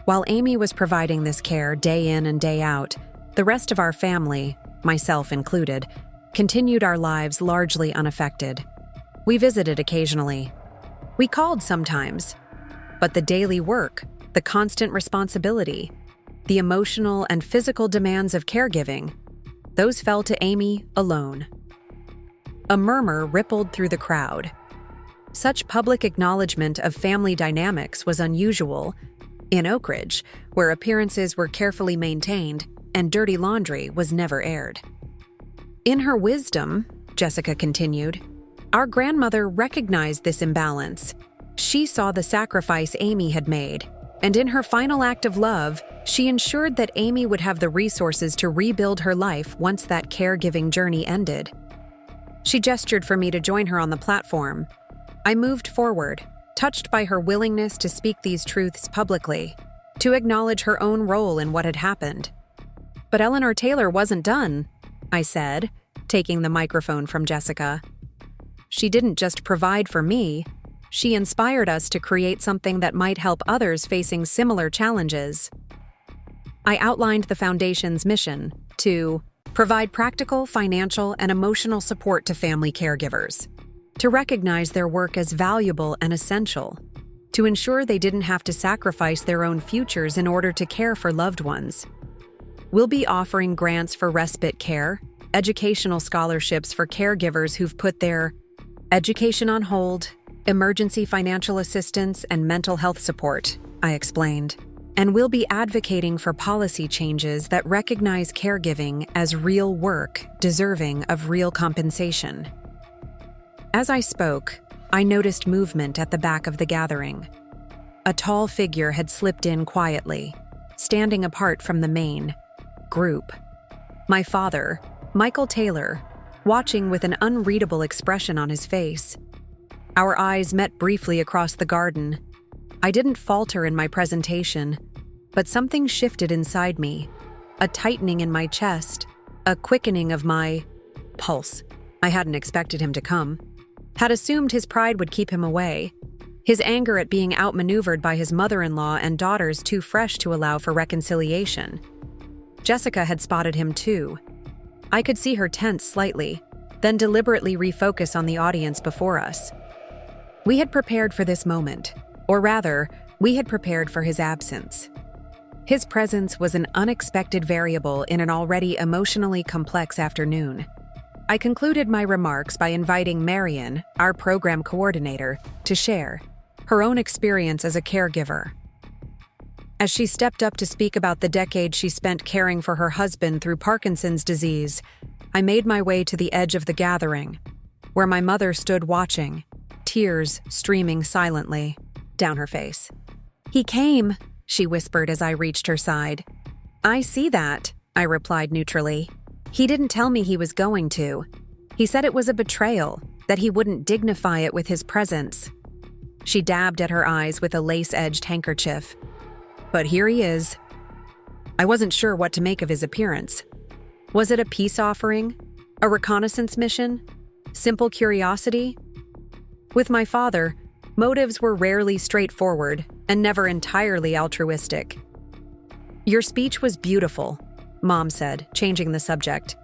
While Amy was providing this care day in and day out, the rest of our family, myself included, continued our lives largely unaffected. We visited occasionally. We called sometimes. But the daily work, the constant responsibility, the emotional and physical demands of caregiving, those fell to Amy alone." A murmur rippled through the crowd. Such public acknowledgement of family dynamics was unusual in Oak Ridge, where appearances were carefully maintained and dirty laundry was never aired. "In her wisdom," Jessica continued, "our grandmother recognized this imbalance. She saw the sacrifice Amy had made, and in her final act of love, she ensured that Amy would have the resources to rebuild her life once that caregiving journey ended." She gestured for me to join her on the platform. I moved forward, touched by her willingness to speak these truths publicly, to acknowledge her own role in what had happened. "But Eleanor Taylor wasn't done," I said, taking the microphone from Jessica. "She didn't just provide for me, she inspired us to create something that might help others facing similar challenges." I outlined the Foundation's mission to provide practical, financial, and emotional support to family caregivers, to recognize their work as valuable and essential, to ensure they didn't have to sacrifice their own futures in order to care for loved ones. We'll be offering grants for respite care, educational scholarships for caregivers who've put their education on hold, emergency financial assistance, and mental health support, I explained. And we'll be advocating for policy changes that recognize caregiving as real work deserving of real compensation. As I spoke, I noticed movement at the back of the gathering. A tall figure had slipped in quietly, standing apart from the main group. My father, Michael Taylor, watching with an unreadable expression on his face. Our eyes met briefly across the garden. I didn't falter in my presentation, but something shifted inside me, a tightening in my chest, a quickening of my pulse. I hadn't expected him to come. Had assumed his pride would keep him away, his anger at being outmaneuvered by his mother-in-law and daughters too fresh to allow for reconciliation. Jessica had spotted him too. I could see her tense slightly, then deliberately refocus on the audience before us. We had prepared for this moment, or rather, we had prepared for his absence. His presence was an unexpected variable in an already emotionally complex afternoon. I concluded my remarks by inviting Marion, our program coordinator, to share her own experience as a caregiver. As she stepped up to speak about the decade she spent caring for her husband through Parkinson's disease, I made my way to the edge of the gathering. where my mother stood watching, tears streaming silently down her face. "He came," she whispered as I reached her side. "I see that," I replied neutrally. "He didn't tell me he was going to. He said it was a betrayal, that he wouldn't dignify it with his presence." She dabbed at her eyes with a lace-edged handkerchief. "But here he is." I wasn't sure what to make of his appearance. Was it a peace offering? A reconnaissance mission? Simple curiosity? With my father, motives were rarely straightforward and never entirely altruistic. "Your speech was beautiful," Mom said, changing the subject.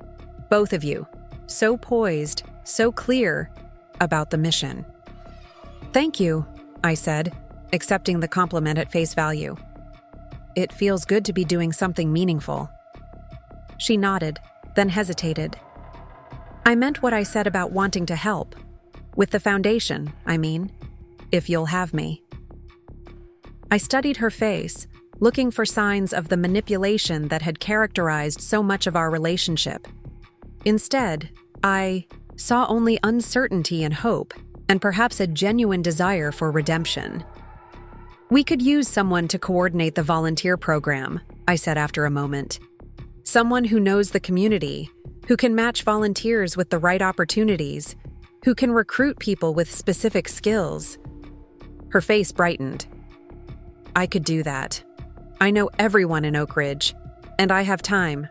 "Both of you. So poised, so clear about the mission." "Thank you," I said, accepting the compliment at face value. "It feels good to be doing something meaningful." She nodded, then hesitated. "I meant what I said about wanting to help. With the foundation, I mean. If you'll have me." I studied her face, looking for signs of the manipulation that had characterized so much of our relationship. Instead, I saw only uncertainty and hope, and perhaps a genuine desire for redemption. "We could use someone to coordinate the volunteer program," I said after a moment. "Someone who knows the community, who can match volunteers with the right opportunities, who can recruit people with specific skills." Her face brightened. "I could do that. I know everyone in Oak Ridge, and I have time.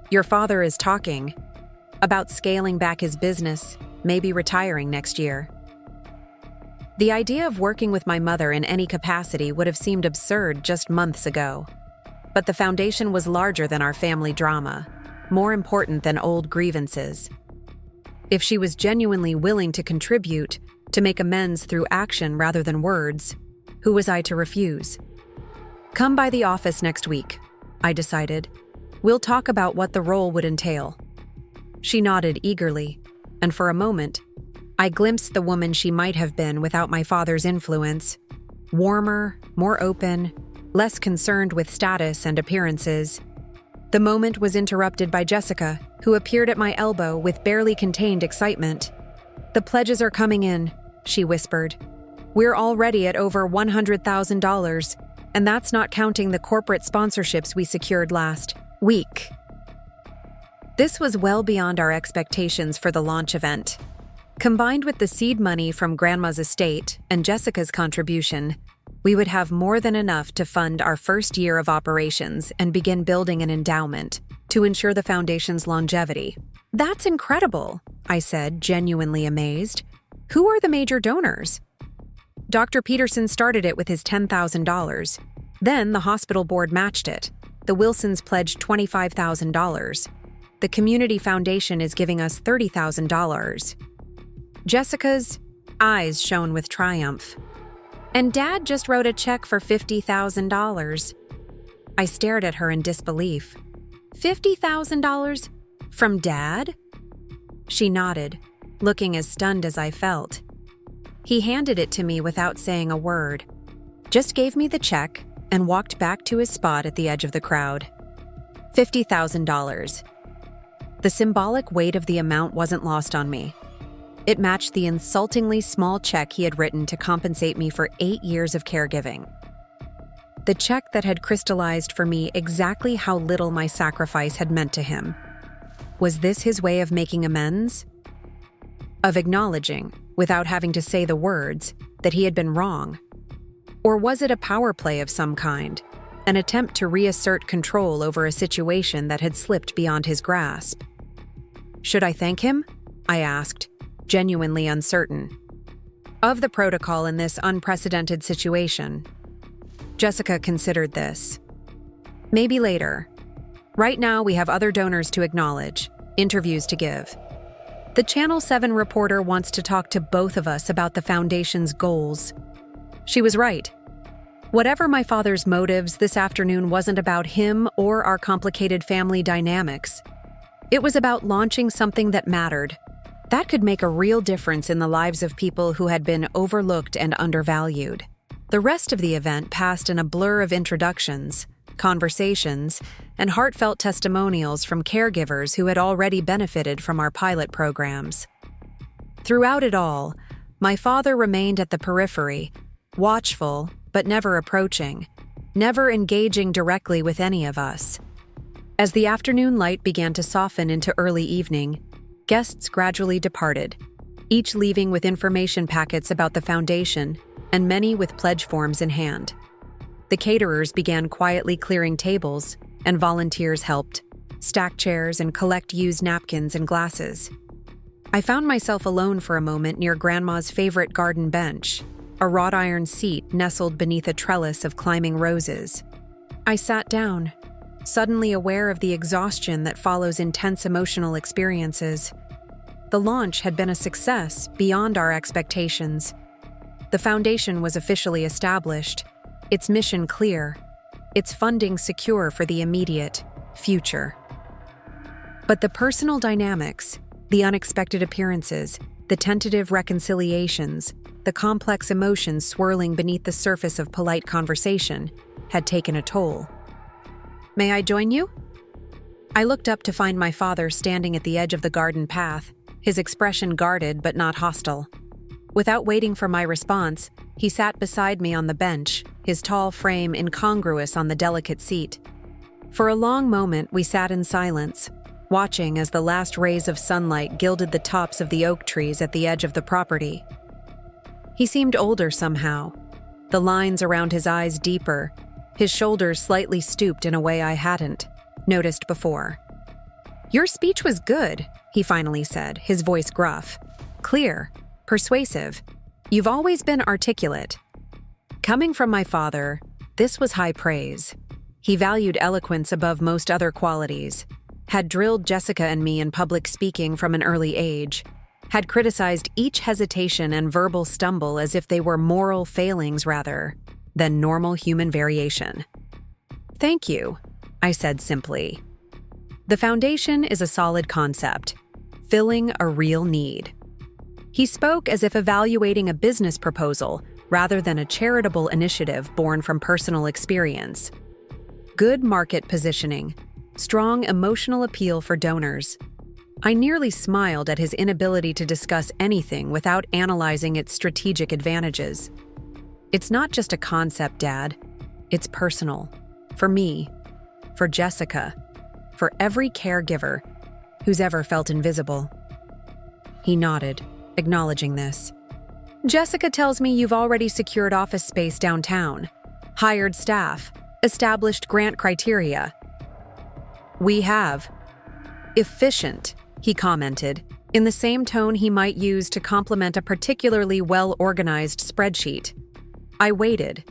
Your father is talking about scaling back his business, maybe retiring next year." The idea of working with my mother in any capacity would have seemed absurd just months ago. But the foundation was larger than our family drama, more important than old grievances. If she was genuinely willing to contribute, to make amends through action rather than words, who was I to refuse? "Come by the office next week," I decided. "We'll talk about what the role would entail." She nodded eagerly, and for a moment, I glimpsed the woman she might have been without my father's influence. Warmer, more open, less concerned with status and appearances. The moment was interrupted by Jessica, who appeared at my elbow with barely contained excitement. "The pledges are coming in," she whispered. "We're already at over $100,000, and that's not counting the corporate sponsorships we secured last week." This was well beyond our expectations for the launch event. Combined with the seed money from Grandma's estate and Jessica's contribution, we would have more than enough to fund our first year of operations and begin building an endowment to ensure the foundation's longevity. "That's incredible," I said, genuinely amazed. "Who are the major donors?" "Dr. Peterson started it with his $10,000. Then the hospital board matched it. The Wilsons pledged $25,000. The community foundation is giving us $30,000. Jessica's eyes shone with triumph. "And Dad just wrote a check for $50,000. I stared at her in disbelief. $50,000? From Dad? She nodded, looking as stunned as I felt. He handed it to me without saying a word, just gave me the check and walked back to his spot at the edge of the crowd. $50,000. The symbolic weight of the amount wasn't lost on me. It matched the insultingly small check he had written to compensate me for 8 years of caregiving. The check that had crystallized for me exactly how little my sacrifice had meant to him. Was this his way of making amends? Of acknowledging, without having to say the words, that he had been wrong? Or was it a power play of some kind, an attempt to reassert control over a situation that had slipped beyond his grasp? Should I thank him? I asked, genuinely uncertain. Of the protocol in this unprecedented situation, Jessica considered this. Maybe later. Right now, we have other donors to acknowledge, interviews to give. The Channel 7 reporter wants to talk to both of us about the Foundation's goals. She was right. Whatever my father's motives, this afternoon wasn't about him or our complicated family dynamics. It was about launching something that mattered. That could make a real difference in the lives of people who had been overlooked and undervalued. The rest of the event passed in a blur of introductions, conversations, and heartfelt testimonials from caregivers who had already benefited from our pilot programs. Throughout it all, my father remained at the periphery, watchful but never approaching, never engaging directly with any of us. As the afternoon light began to soften into early evening, guests gradually departed, each leaving with information packets about the foundation and many with pledge forms in hand. The caterers began quietly clearing tables, and volunteers helped stack chairs and collect used napkins and glasses. I found myself alone for a moment near Grandma's favorite garden bench, a wrought iron seat nestled beneath a trellis of climbing roses. I sat down, suddenly aware of the exhaustion that follows intense emotional experiences. The launch had been a success beyond our expectations. The foundation was officially established, its mission clear, its funding secure for the immediate future. But the personal dynamics, the unexpected appearances, the tentative reconciliations, the complex emotions swirling beneath the surface of polite conversation, had taken a toll. "May I join you?" I looked up to find my father standing at the edge of the garden path, his expression guarded but not hostile. Without waiting for my response, he sat beside me on the bench, his tall frame incongruous on the delicate seat. For a long moment, we sat in silence, watching as the last rays of sunlight gilded the tops of the oak trees at the edge of the property. He seemed older somehow, the lines around his eyes deeper, his shoulders slightly stooped in a way I hadn't noticed before. "Your speech was good," he finally said, his voice gruff. "Clear, persuasive. You've always been articulate." Coming from my father, this was high praise. He valued eloquence above most other qualities, had drilled Jessica and me in public speaking from an early age, had criticized each hesitation and verbal stumble as if they were moral failings rather than normal human variation. "Thank you," I said simply. "The foundation is a solid concept, filling a real need." He spoke as if evaluating a business proposal rather than a charitable initiative born from personal experience. Good market positioning, strong emotional appeal for donors. I nearly smiled at his inability to discuss anything without analyzing its strategic advantages. "It's not just a concept, Dad. It's personal. For me, for Jessica, for every caregiver who's ever felt invisible." He nodded, acknowledging this. "Jessica tells me you've already secured office space downtown, hired staff, established grant criteria." "We have. Efficient," he commented, in the same tone he might use to compliment a particularly well-organized spreadsheet. I waited,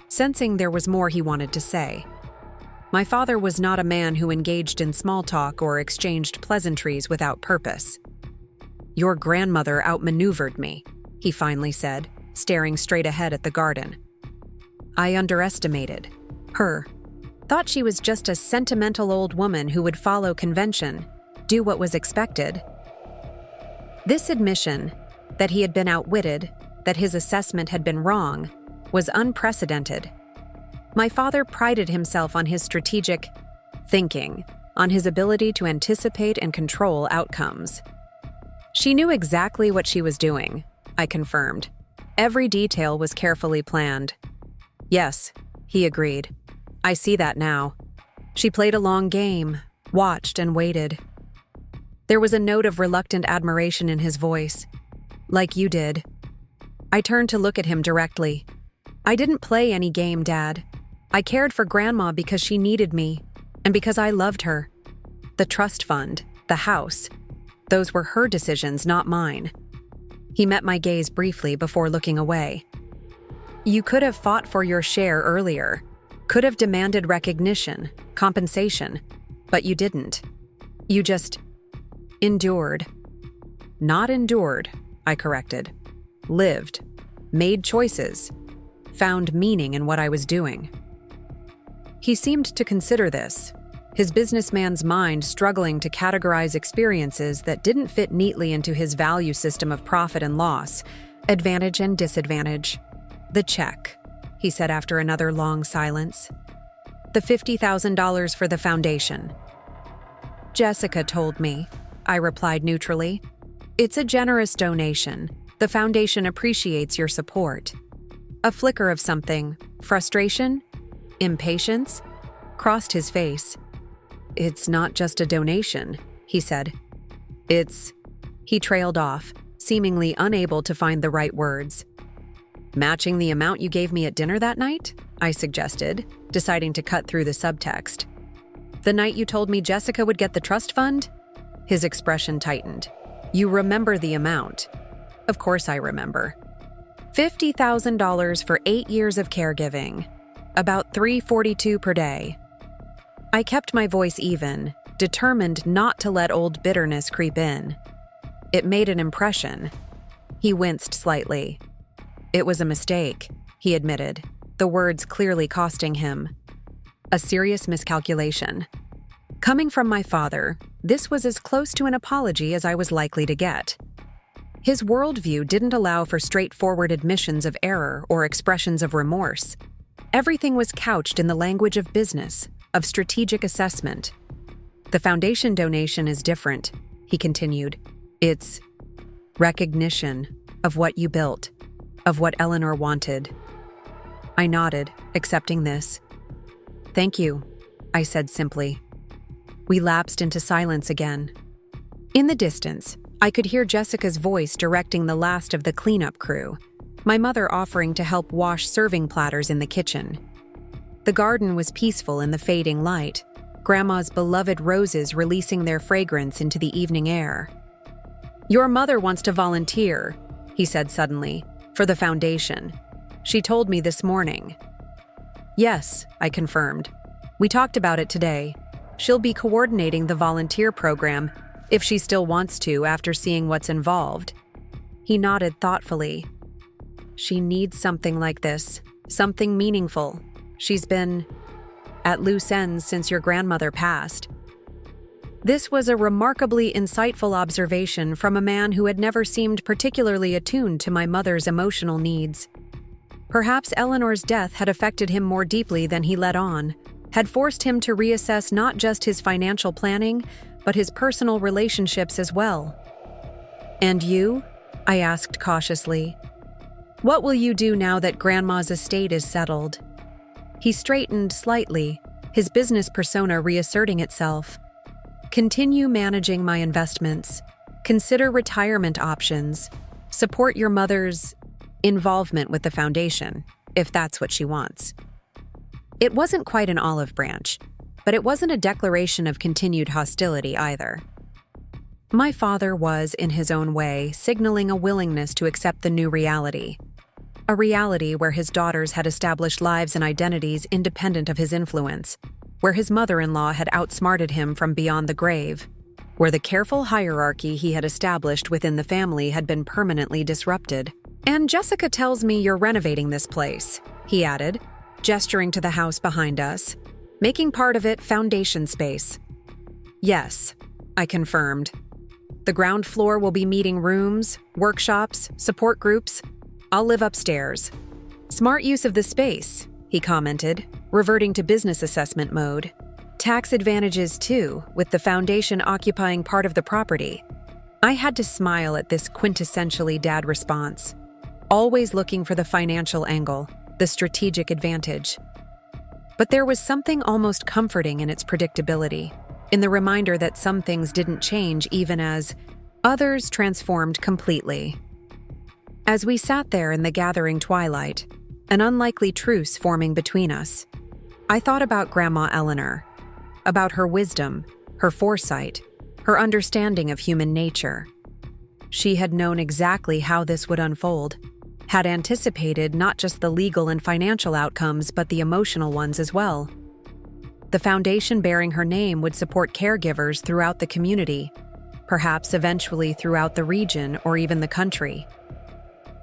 sensing there was more he wanted to say. My father was not a man who engaged in small talk or exchanged pleasantries without purpose. "Your grandmother outmaneuvered me," he finally said, staring straight ahead at the garden. "I underestimated her. Thought she was just a sentimental old woman who would follow convention, do what was expected." This admission, that he had been outwitted, that his assessment had been wrong, was unprecedented. My father prided himself on his strategic thinking, on his ability to anticipate and control outcomes. "She knew exactly what she was doing," I confirmed. "Every detail was carefully planned." "Yes," he agreed. "I see that now. She played a long game, watched and waited." There was a note of reluctant admiration in his voice. "Like you did." I turned to look at him directly. "I didn't play any game, Dad. I cared for Grandma because she needed me, and because I loved her. The trust fund, the house, those were her decisions, not mine." He met my gaze briefly before looking away. "You could have fought for your share earlier, could have demanded recognition, compensation, but you didn't. You just endured." "Not endured," I corrected. "Lived, made choices, found meaning in what I was doing." He seemed to consider this, his businessman's mind struggling to categorize experiences that didn't fit neatly into his value system of profit and loss, advantage and disadvantage. "The check," he said after another long silence. "The $50,000 for the foundation." "Jessica told me," I replied neutrally. It's a generous donation. The foundation appreciates your support. A flicker of something, frustration, impatience, crossed his face. It's not just a donation, he said. He trailed off, seemingly unable to find the right words. Matching the amount you gave me at dinner that night? I suggested, deciding to cut through the subtext. The night you told me Jessica would get the trust fund? His expression tightened. You remember the amount. Of course I remember. $50,000 for 8 years of caregiving. About $342 per day. I kept my voice even, determined not to let old bitterness creep in. It made an impression. He winced slightly. It was a mistake, he admitted, the words clearly costing him. A serious miscalculation. Coming from my father, this was as close to an apology as I was likely to get. His worldview didn't allow for straightforward admissions of error or expressions of remorse. Everything was couched in the language of business, of strategic assessment. The foundation donation is different, he continued. It's recognition of what you built, of what Eleanor wanted. I nodded, accepting this. Thank you, I said simply. We lapsed into silence again. In the distance, I could hear Jessica's voice directing the last of the cleanup crew, my mother offering to help wash serving platters in the kitchen. The garden was peaceful in the fading light, Grandma's beloved roses releasing their fragrance into the evening air. Your mother wants to volunteer, he said suddenly, for the foundation. She told me this morning. Yes, I confirmed. We talked about it today. She'll be coordinating the volunteer program, if she still wants to after seeing what's involved. He nodded thoughtfully. She needs something like this, something meaningful. She's been at loose ends since your grandmother passed. This was a remarkably insightful observation from a man who had never seemed particularly attuned to my mother's emotional needs. Perhaps Eleanor's death had affected him more deeply than he let on, had forced him to reassess not just his financial planning, but his personal relationships as well. And you? I asked cautiously. What will you do now that Grandma's estate is settled? He straightened slightly, his business persona reasserting itself. Continue managing my investments. Consider retirement options. Support your mother's involvement with the foundation, if that's what she wants. It wasn't quite an olive branch, but it wasn't a declaration of continued hostility either. My father was, in his own way, signaling a willingness to accept the new reality. A reality where his daughters had established lives and identities independent of his influence, where his mother-in-law had outsmarted him from beyond the grave, where the careful hierarchy he had established within the family had been permanently disrupted. And Jessica tells me you're renovating this place, he added, gesturing to the house behind us, making part of it foundation space. Yes, I confirmed. The ground floor will be meeting rooms, workshops, support groups. I'll live upstairs. Smart use of the space, he commented, reverting to business assessment mode. Tax advantages too, with the foundation occupying part of the property. I had to smile at this quintessentially dad response, always looking for the financial angle, the strategic advantage. But there was something almost comforting in its predictability, in the reminder that some things didn't change even as others transformed completely. As we sat there in the gathering twilight, an unlikely truce forming between us, I thought about Grandma Eleanor, about her wisdom, her foresight, her understanding of human nature. She had known exactly how this would unfold, had anticipated not just the legal and financial outcomes but the emotional ones as well. The foundation bearing her name would support caregivers throughout the community, perhaps eventually throughout the region or even the country.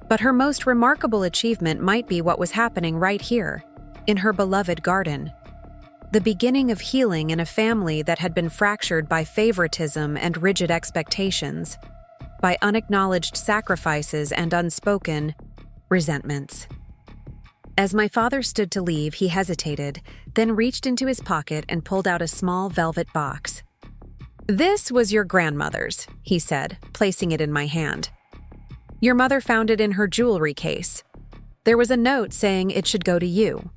But her most remarkable achievement might be what was happening right here, in her beloved garden. The beginning of healing in a family that had been fractured by favoritism and rigid expectations, by unacknowledged sacrifices and unspoken resentments. As my father stood to leave, he hesitated, then reached into his pocket and pulled out a small velvet box. "This was your grandmother's," he said, placing it in my hand. "Your mother found it in her jewelry case. There was a note saying it should go to you."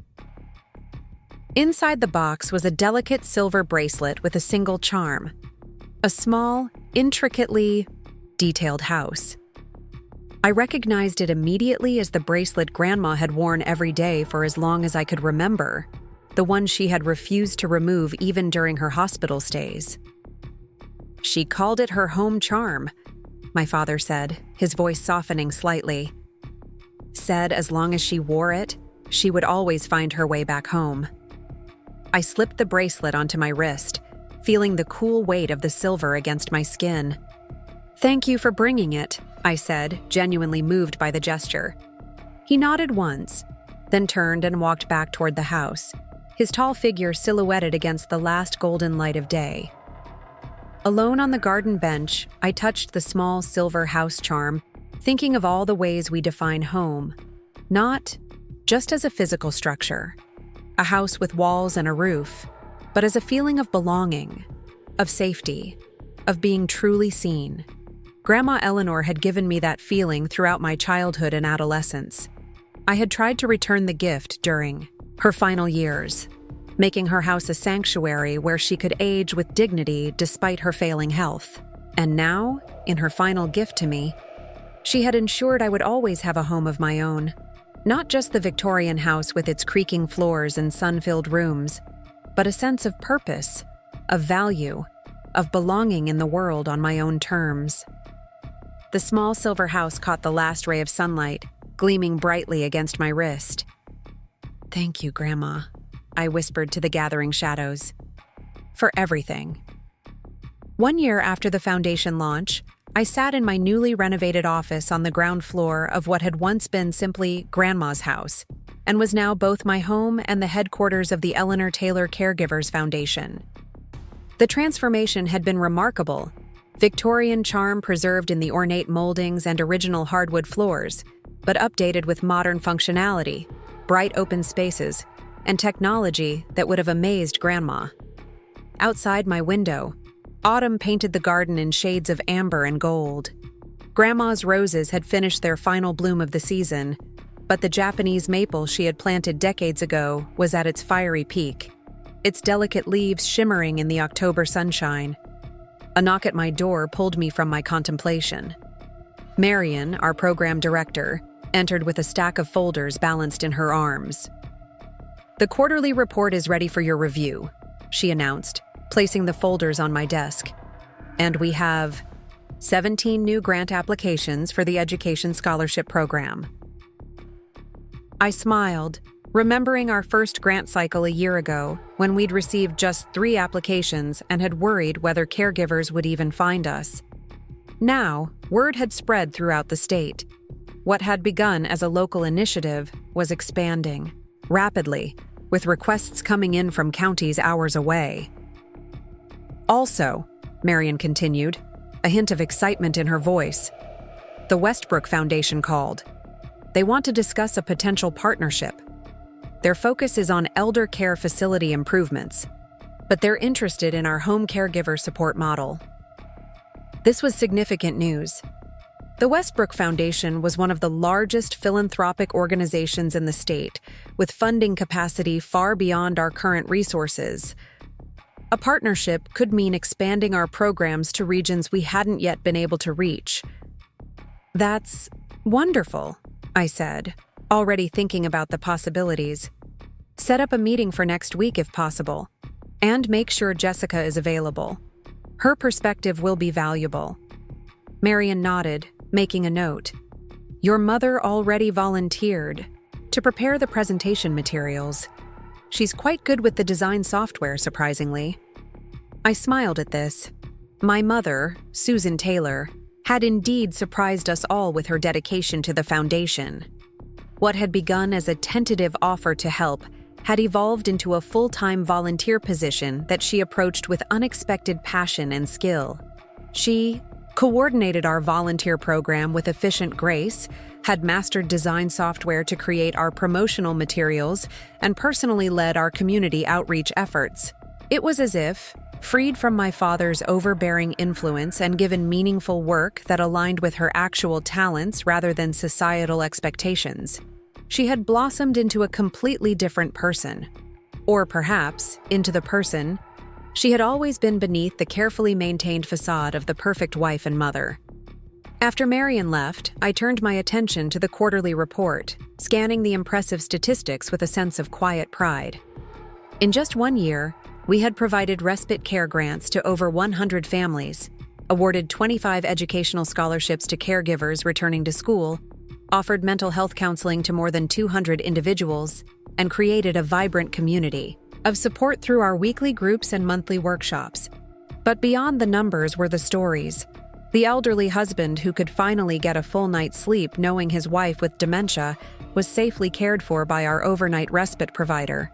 Inside the box was a delicate silver bracelet with a single charm. A small, intricately detailed house. I recognized it immediately as the bracelet Grandma had worn every day for as long as I could remember, the one she had refused to remove even during her hospital stays. "She called it her home charm," my father said, his voice softening slightly. Said as long as she wore it, she would always find her way back home. I slipped the bracelet onto my wrist, feeling the cool weight of the silver against my skin. "Thank you for bringing it," I said, genuinely moved by the gesture. He nodded once, then turned and walked back toward the house, his tall figure silhouetted against the last golden light of day. Alone on the garden bench, I touched the small silver house charm, thinking of all the ways we define home, not just as a physical structure, a house with walls and a roof, but as a feeling of belonging, of safety, of being truly seen. Grandma Eleanor had given me that feeling throughout my childhood and adolescence. I had tried to return the gift during her final years, making her house a sanctuary where she could age with dignity despite her failing health. And now, in her final gift to me, she had ensured I would always have a home of my own, not just the Victorian house with its creaking floors and sun-filled rooms, but a sense of purpose, of value, of belonging in the world on my own terms. The small silver house caught the last ray of sunlight, gleaming brightly against my wrist. "Thank you, Grandma," I whispered to the gathering shadows. "For everything." 1 year after the foundation launch, I sat in my newly renovated office on the ground floor of what had once been simply Grandma's house, and was now both my home and the headquarters of the Eleanor Taylor Caregivers Foundation. The transformation had been remarkable. Victorian charm preserved in the ornate moldings and original hardwood floors, but updated with modern functionality, bright open spaces, and technology that would have amazed Grandma. Outside my window, autumn painted the garden in shades of amber and gold. Grandma's roses had finished their final bloom of the season, but the Japanese maple she had planted decades ago was at its fiery peak, its delicate leaves shimmering in the October sunshine. A knock at my door pulled me from my contemplation. Marian, our program director, entered with a stack of folders balanced in her arms. "The quarterly report is ready for your review," she announced, placing the folders on my desk. "And we have 17 new grant applications for the Education Scholarship Program." I smiled, remembering our first grant cycle a year ago when we'd received just 3 applications and had worried whether caregivers would even find us. Now, word had spread throughout the state. What had begun as a local initiative was expanding, rapidly, with requests coming in from counties hours away. "Also," Marian continued, a hint of excitement in her voice, "the Westbrook Foundation called. They want to discuss a potential partnership. Their focus is on elder care facility improvements, but they're interested in our home caregiver support model." This was significant news. The Westbrook Foundation was one of the largest philanthropic organizations in the state, with funding capacity far beyond our current resources. A partnership could mean expanding our programs to regions we hadn't yet been able to reach. "That's wonderful," I said, already thinking about the possibilities. "Set up a meeting for next week if possible, and make sure Jessica is available. Her perspective will be valuable." Marian nodded, making a note. "Your mother already volunteered to prepare the presentation materials. She's quite good with the design software, surprisingly." I smiled at this. My mother, Susan Taylor, had indeed surprised us all with her dedication to the foundation. What had begun as a tentative offer to help had evolved into a full-time volunteer position that she approached with unexpected passion and skill. She coordinated our volunteer program with efficient grace, had mastered design software to create our promotional materials, and personally led our community outreach efforts. It was as if, freed from my father's overbearing influence and given meaningful work that aligned with her actual talents rather than societal expectations, she had blossomed into a completely different person. Or perhaps, into the person she had always been beneath the carefully maintained facade of the perfect wife and mother. After Marion left, I turned my attention to the quarterly report, scanning the impressive statistics with a sense of quiet pride. In just 1 year, we had provided respite care grants to over 100 families, awarded 25 educational scholarships to caregivers returning to school, offered mental health counseling to more than 200 individuals, and created a vibrant community of support through our weekly groups and monthly workshops. But beyond the numbers were the stories. The elderly husband who could finally get a full night's sleep knowing his wife with dementia was safely cared for by our overnight respite provider.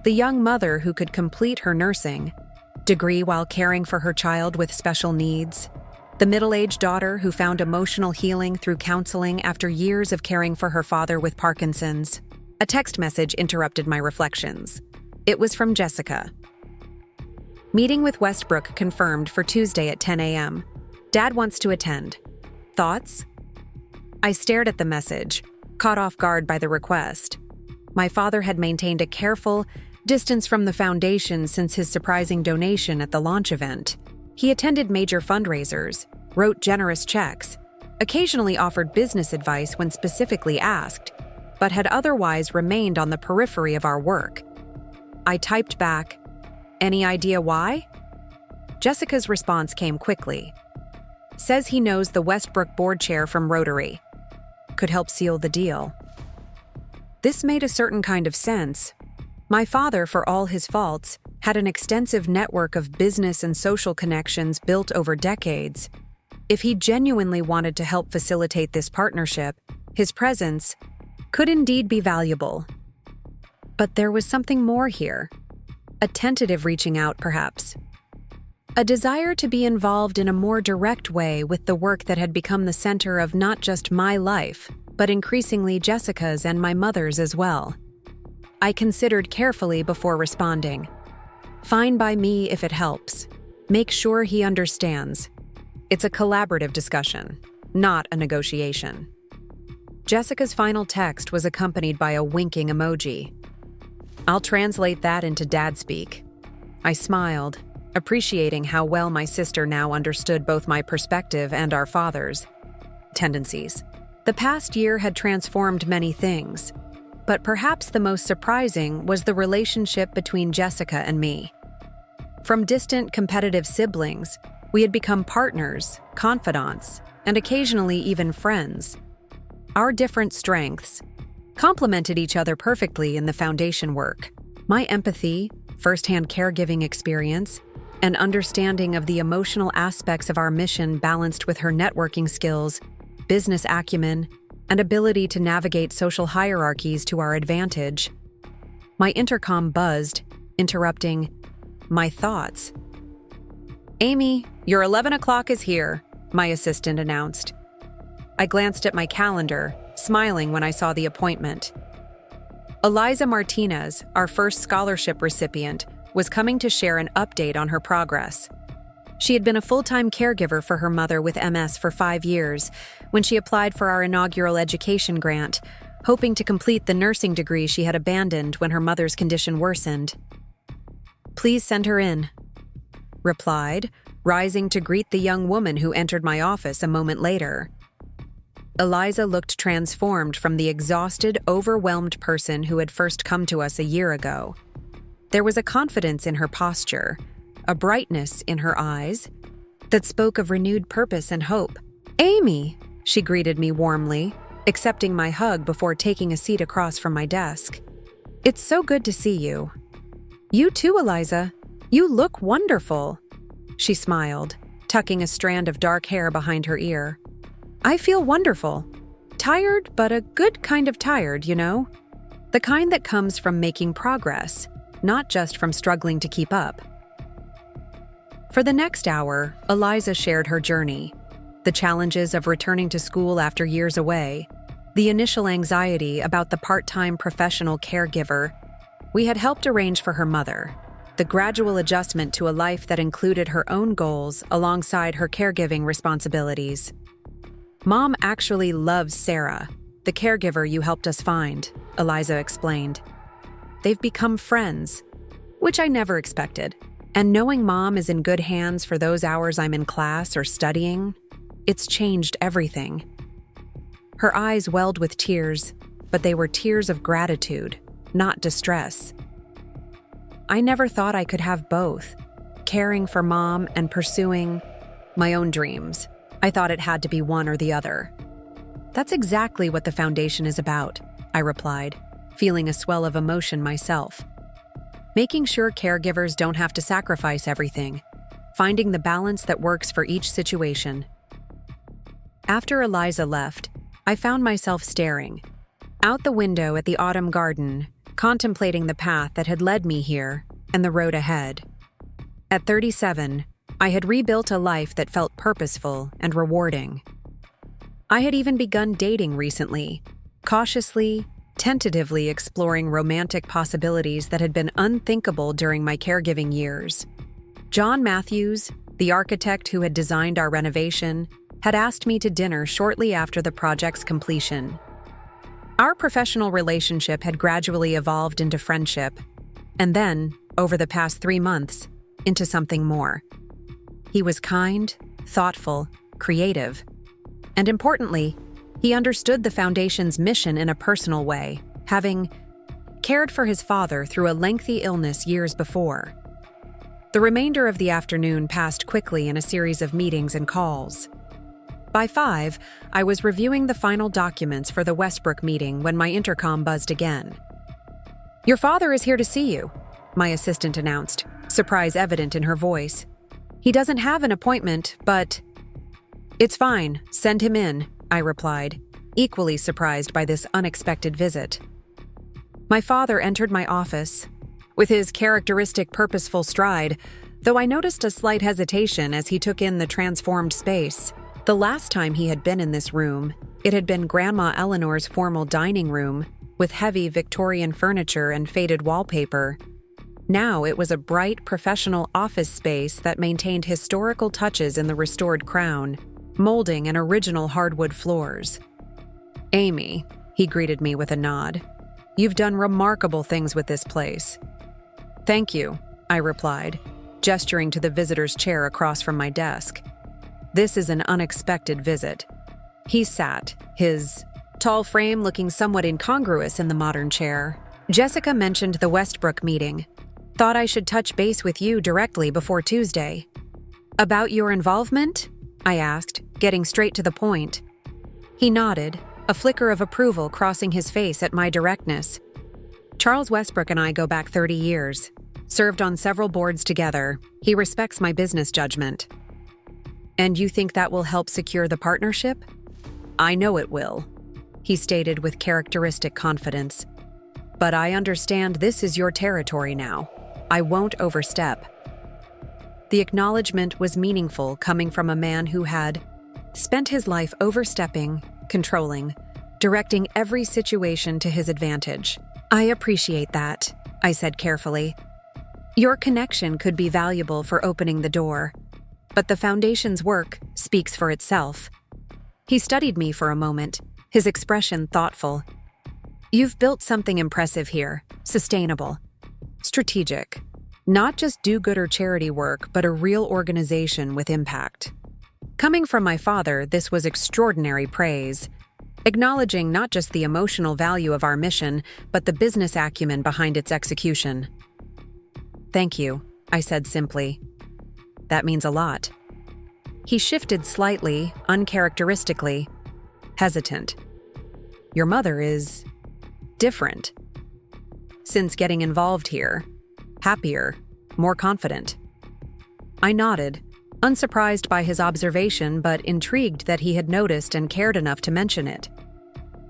The young mother who could complete her nursing degree while caring for her child with special needs. The middle-aged daughter who found emotional healing through counseling after years of caring for her father with Parkinson's. A text message interrupted my reflections. It was from Jessica. Meeting with Westbrook confirmed for Tuesday at 10 a.m. Dad wants to attend. Thoughts? I stared at the message, caught off guard by the request. My father had maintained a careful distance from the foundation since his surprising donation at the launch event. He attended major fundraisers, wrote generous checks, occasionally offered business advice when specifically asked, but had otherwise remained on the periphery of our work. I typed back, "Any idea why?" Jessica's response came quickly. Says he knows the Westbrook board chair from Rotary. Could help seal the deal. This made a certain kind of sense. My father, for all his faults, had an extensive network of business and social connections built over decades. If he genuinely wanted to help facilitate this partnership, his presence could indeed be valuable. But there was something more here. A tentative reaching out, perhaps. A desire to be involved in a more direct way with the work that had become the center of not just my life, but increasingly Jessica's and my mother's as well. I considered carefully before responding. Fine by me if it helps. Make sure he understands. It's a collaborative discussion, not a negotiation. Jessica's final text was accompanied by a winking emoji. I'll translate that into dad speak. I smiled, appreciating how well my sister now understood both my perspective and our father's tendencies. The past year had transformed many things, but perhaps the most surprising was the relationship between Jessica and me. From distant competitive siblings, we had become partners, confidants, and occasionally even friends. Our different strengths complemented each other perfectly in the foundation work. My empathy, firsthand caregiving experience, and understanding of the emotional aspects of our mission balanced with her networking skills, business acumen, and ability to navigate social hierarchies to our advantage. My intercom buzzed, interrupting my thoughts. "Amy, your 11 o'clock is here," my assistant announced. I glanced at my calendar, smiling when I saw the appointment. Eliza Martinez, our first scholarship recipient, was coming to share an update on her progress. She had been a full-time caregiver for her mother with MS for 5 years when she applied for our inaugural education grant, hoping to complete the nursing degree she had abandoned when her mother's condition worsened. "Please send her in," replied, rising to greet the young woman who entered my office a moment later. Eliza looked transformed from the exhausted, overwhelmed person who had first come to us a year ago. There was a confidence in her posture, a brightness in her eyes, that spoke of renewed purpose and hope. "Amy," she greeted me warmly, accepting my hug before taking a seat across from my desk. "It's so good to see you." "You too, Eliza. You look wonderful," she smiled, tucking a strand of dark hair behind her ear. "I feel wonderful. Tired, but a good kind of tired, you know? The kind that comes from making progress, not just from struggling to keep up." For the next hour, Eliza shared her journey, the challenges of returning to school after years away, the initial anxiety about the part-time professional caregiver we had helped arrange for her mother, the gradual adjustment to a life that included her own goals alongside her caregiving responsibilities. Mom actually loves Sarah, the caregiver you helped us find, Eliza explained. They've become friends, which I never expected. And knowing Mom is in good hands for those hours I'm in class or studying, it's changed everything. Her eyes welled with tears, but they were tears of gratitude, not distress. I never thought I could have both, caring for Mom and pursuing my own dreams. I thought it had to be one or the other. That's exactly what the foundation is about, I replied, feeling a swell of emotion myself. Making sure caregivers don't have to sacrifice everything, finding the balance that works for each situation. After Eliza left, I found myself staring out the window at the autumn garden, contemplating the path that had led me here and the road ahead. At 37, I had rebuilt a life that felt purposeful and rewarding. I had even begun dating recently, cautiously, tentatively exploring romantic possibilities that had been unthinkable during my caregiving years. John Matthews, the architect who had designed our renovation, had asked me to dinner shortly after the project's completion. Our professional relationship had gradually evolved into friendship, and then, over the past 3 months, into something more. He was kind, thoughtful, creative, and importantly, he understood the Foundation's mission in a personal way, having cared for his father through a lengthy illness years before. The remainder of the afternoon passed quickly in a series of meetings and calls. By 5, I was reviewing the final documents for the Westbrook meeting when my intercom buzzed again. "Your father is here to see you," my assistant announced, surprise evident in her voice. "He doesn't have an appointment, but—" "It's fine, send him in," I replied, equally surprised by this unexpected visit. My father entered my office with his characteristic purposeful stride, though I noticed a slight hesitation as he took in the transformed space. The last time he had been in this room, it had been Grandma Eleanor's formal dining room with heavy Victorian furniture and faded wallpaper. Now it was a bright, professional office space that maintained historical touches in the restored crown, molding and original hardwood floors. "Amy," he greeted me with a nod, "you've done remarkable things with this place." "Thank you," I replied, gesturing to the visitor's chair across from my desk. "This is an unexpected visit." He sat, his tall frame looking somewhat incongruous in the modern chair. "Jessica mentioned the Westbrook meeting. Thought I should touch base with you directly before Tuesday." "About your involvement?" I asked, getting straight to the point. He nodded, a flicker of approval crossing his face at my directness. "Charles Westbrook and I go back 30 years. Served on several boards together. He respects my business judgment." "And you think that will help secure the partnership?" "I know it will," he stated with characteristic confidence. "But I understand this is your territory now. I won't overstep." The acknowledgement was meaningful coming from a man who had spent his life overstepping, controlling, directing every situation to his advantage. "I appreciate that," I said carefully. "Your connection could be valuable for opening the door, but the Foundation's work speaks for itself." He studied me for a moment, his expression thoughtful. "You've built something impressive here, sustainable, strategic. Not just do-gooder charity work, but a real organization with impact." Coming from my father, this was extraordinary praise, acknowledging not just the emotional value of our mission, but the business acumen behind its execution. "Thank you," I said simply. "That means a lot." He shifted slightly, uncharacteristically, hesitant. "Your mother is different. Since getting involved here, happier, more confident." I nodded, unsurprised by his observation but intrigued that he had noticed and cared enough to mention it.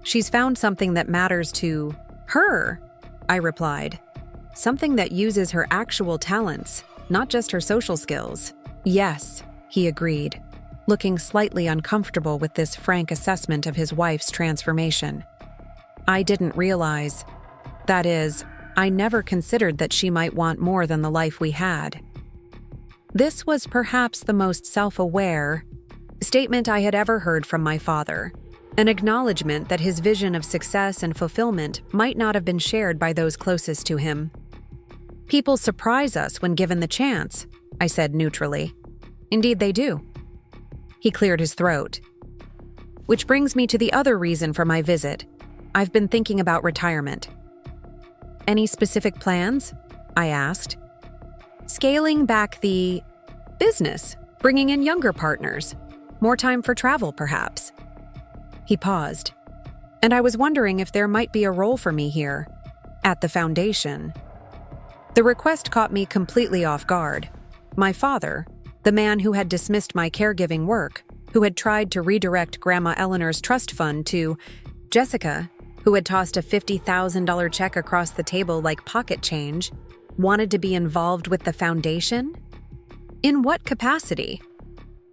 "She's found something that matters to her," I replied. "Something that uses her actual talents, not just her social skills." "Yes," he agreed, looking slightly uncomfortable with this frank assessment of his wife's transformation. "I didn't realize. That is, I never considered that she might want more than the life we had. This was perhaps the most self-aware statement I had ever heard from my father, an acknowledgement that his vision of success and fulfillment might not have been shared by those closest to him. "People surprise us when given the chance," I said neutrally. "Indeed they do." He cleared his throat. "Which brings me to the other reason for my visit. I've been thinking about retirement." "Any specific plans?" I asked. "Scaling back the business, bringing in younger partners, more time for travel, perhaps." He paused, and I was wondering if there might be a role for me here, at the foundation. The request caught me completely off guard. My father, the man who had dismissed my caregiving work, who had tried to redirect Grandma Eleanor's trust fund to Jessica, who had tossed a $50,000 check across the table like pocket change, wanted to be involved with the foundation? In what capacity?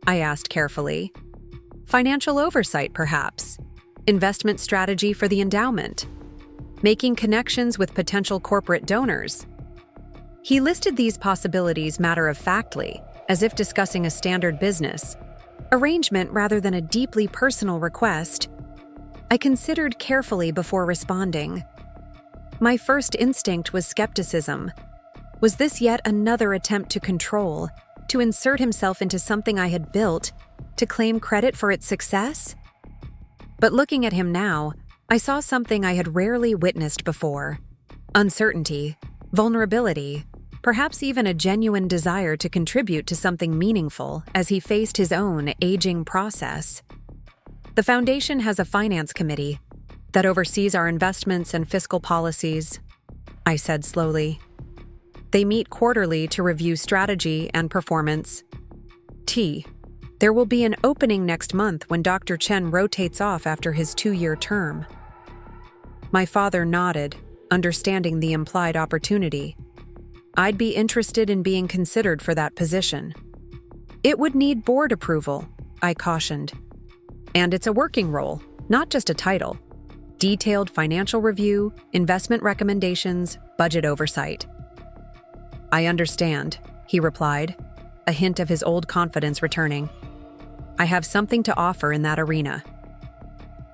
I asked carefully. Financial oversight, perhaps. Investment strategy for the endowment. Making connections with potential corporate donors. He listed these possibilities matter-of-factly, as if discussing a standard business arrangement rather than a deeply personal request. I considered carefully before responding. My first instinct was skepticism. Was this yet another attempt to control, to insert himself into something I had built, to claim credit for its success? But looking at him now, I saw something I had rarely witnessed before. Uncertainty, vulnerability, perhaps even a genuine desire to contribute to something meaningful as he faced his own aging process. The foundation has a finance committee that oversees our investments and fiscal policies, I said slowly. They meet quarterly to review strategy and performance. There will be an opening next month when Dr. Chen rotates off after his 2-year term. My father nodded, understanding the implied opportunity. I'd be interested in being considered for that position. It would need board approval, I cautioned. And it's a working role, not just a title. Detailed financial review, investment recommendations, budget oversight. I understand, he replied, a hint of his old confidence returning. I have something to offer in that arena.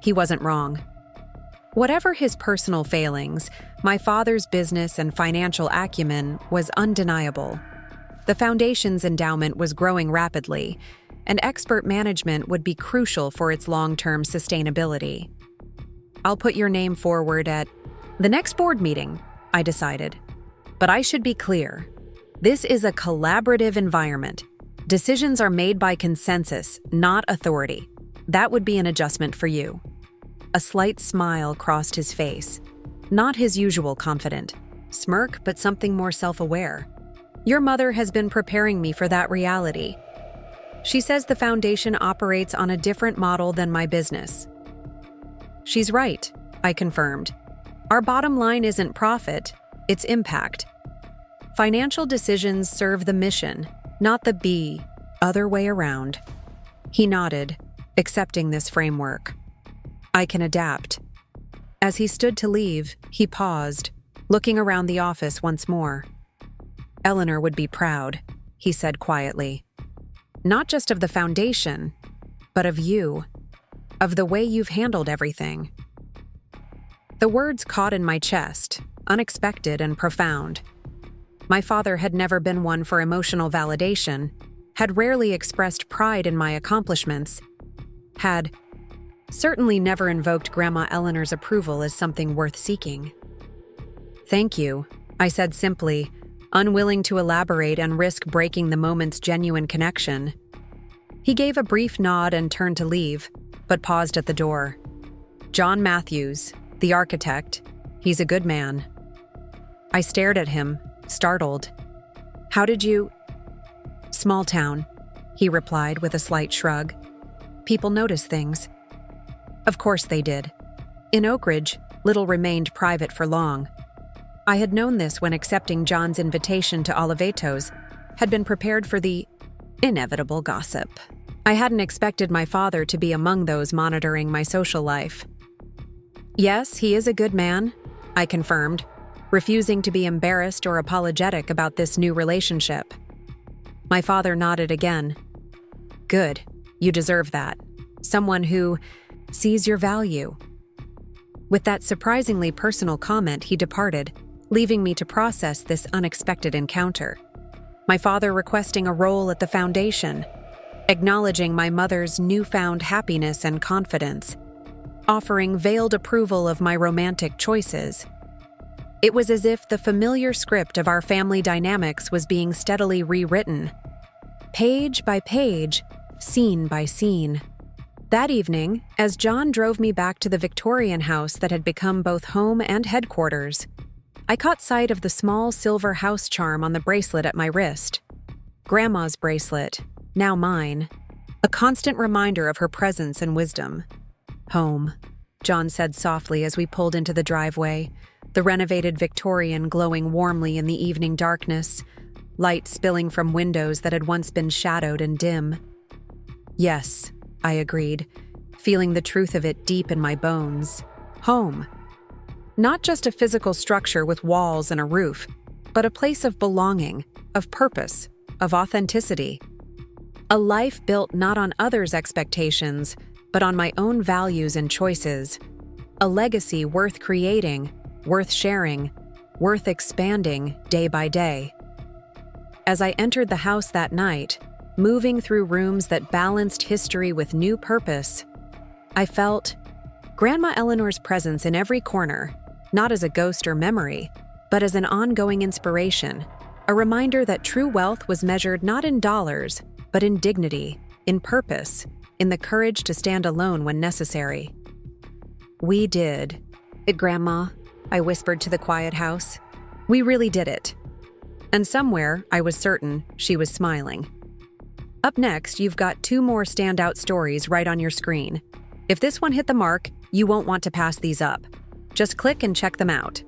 He wasn't wrong. Whatever his personal failings, my father's business and financial acumen was undeniable. The foundation's endowment was growing rapidly, and expert management would be crucial for its long-term sustainability. I'll put your name forward at the next board meeting, I decided. But I should be clear. This is a collaborative environment. Decisions are made by consensus, not authority. That would be an adjustment for you. A slight smile crossed his face. Not his usual confident smirk, but something more self-aware. Your mother has been preparing me for that reality. She says the foundation operates on a different model than my business. She's right, I confirmed. Our bottom line isn't profit, it's impact. Financial decisions serve the mission, not the other way around. He nodded, accepting this framework. I can adapt. As he stood to leave, he paused, looking around the office once more. Eleanor would be proud, he said quietly. Not just of the foundation, but of you, of the way you've handled everything. The words caught in my chest, unexpected and profound. My father had never been one for emotional validation, had rarely expressed pride in my accomplishments, had certainly never invoked Grandma Eleanor's approval as something worth seeking. Thank you, I said simply, unwilling to elaborate and risk breaking the moment's genuine connection. He gave a brief nod and turned to leave, but paused at the door. John Matthews, the architect, he's a good man. I stared at him, startled. How did you? Small town, he replied with a slight shrug. People notice things. Of course they did. In Oak Ridge, little remained private for long. I had known this when accepting John's invitation to Olivetos, had been prepared for the inevitable gossip. I hadn't expected my father to be among those monitoring my social life. Yes, he is a good man, I confirmed, refusing to be embarrassed or apologetic about this new relationship. My father nodded again. Good, you deserve that. Someone who sees your value. With that surprisingly personal comment, he departed, leaving me to process this unexpected encounter. My father requesting a role at the foundation, acknowledging my mother's newfound happiness and confidence, offering veiled approval of my romantic choices. It was as if the familiar script of our family dynamics was being steadily rewritten, page by page, scene by scene. That evening, as John drove me back to the Victorian house that had become both home and headquarters, I caught sight of the small silver house charm on the bracelet at my wrist. Grandma's bracelet, now mine, a constant reminder of her presence and wisdom. Home, John said softly as we pulled into the driveway, the renovated Victorian glowing warmly in the evening darkness, light spilling from windows that had once been shadowed and dim. Yes, I agreed, feeling the truth of it deep in my bones. Home. Not just a physical structure with walls and a roof, but a place of belonging, of purpose, of authenticity. A life built not on others' expectations, but on my own values and choices. A legacy worth creating, worth sharing, worth expanding day by day. As I entered the house that night, moving through rooms that balanced history with new purpose, I felt Grandma Eleanor's presence in every corner, not as a ghost or memory, but as an ongoing inspiration, a reminder that true wealth was measured not in dollars, but in dignity, in purpose, in the courage to stand alone when necessary. We did it, Grandma, I whispered to the quiet house. We really did it. And somewhere, I was certain, she was smiling. Up next, you've got 2 more standout stories right on your screen. If this one hit the mark, you won't want to pass these up. Just click and check them out.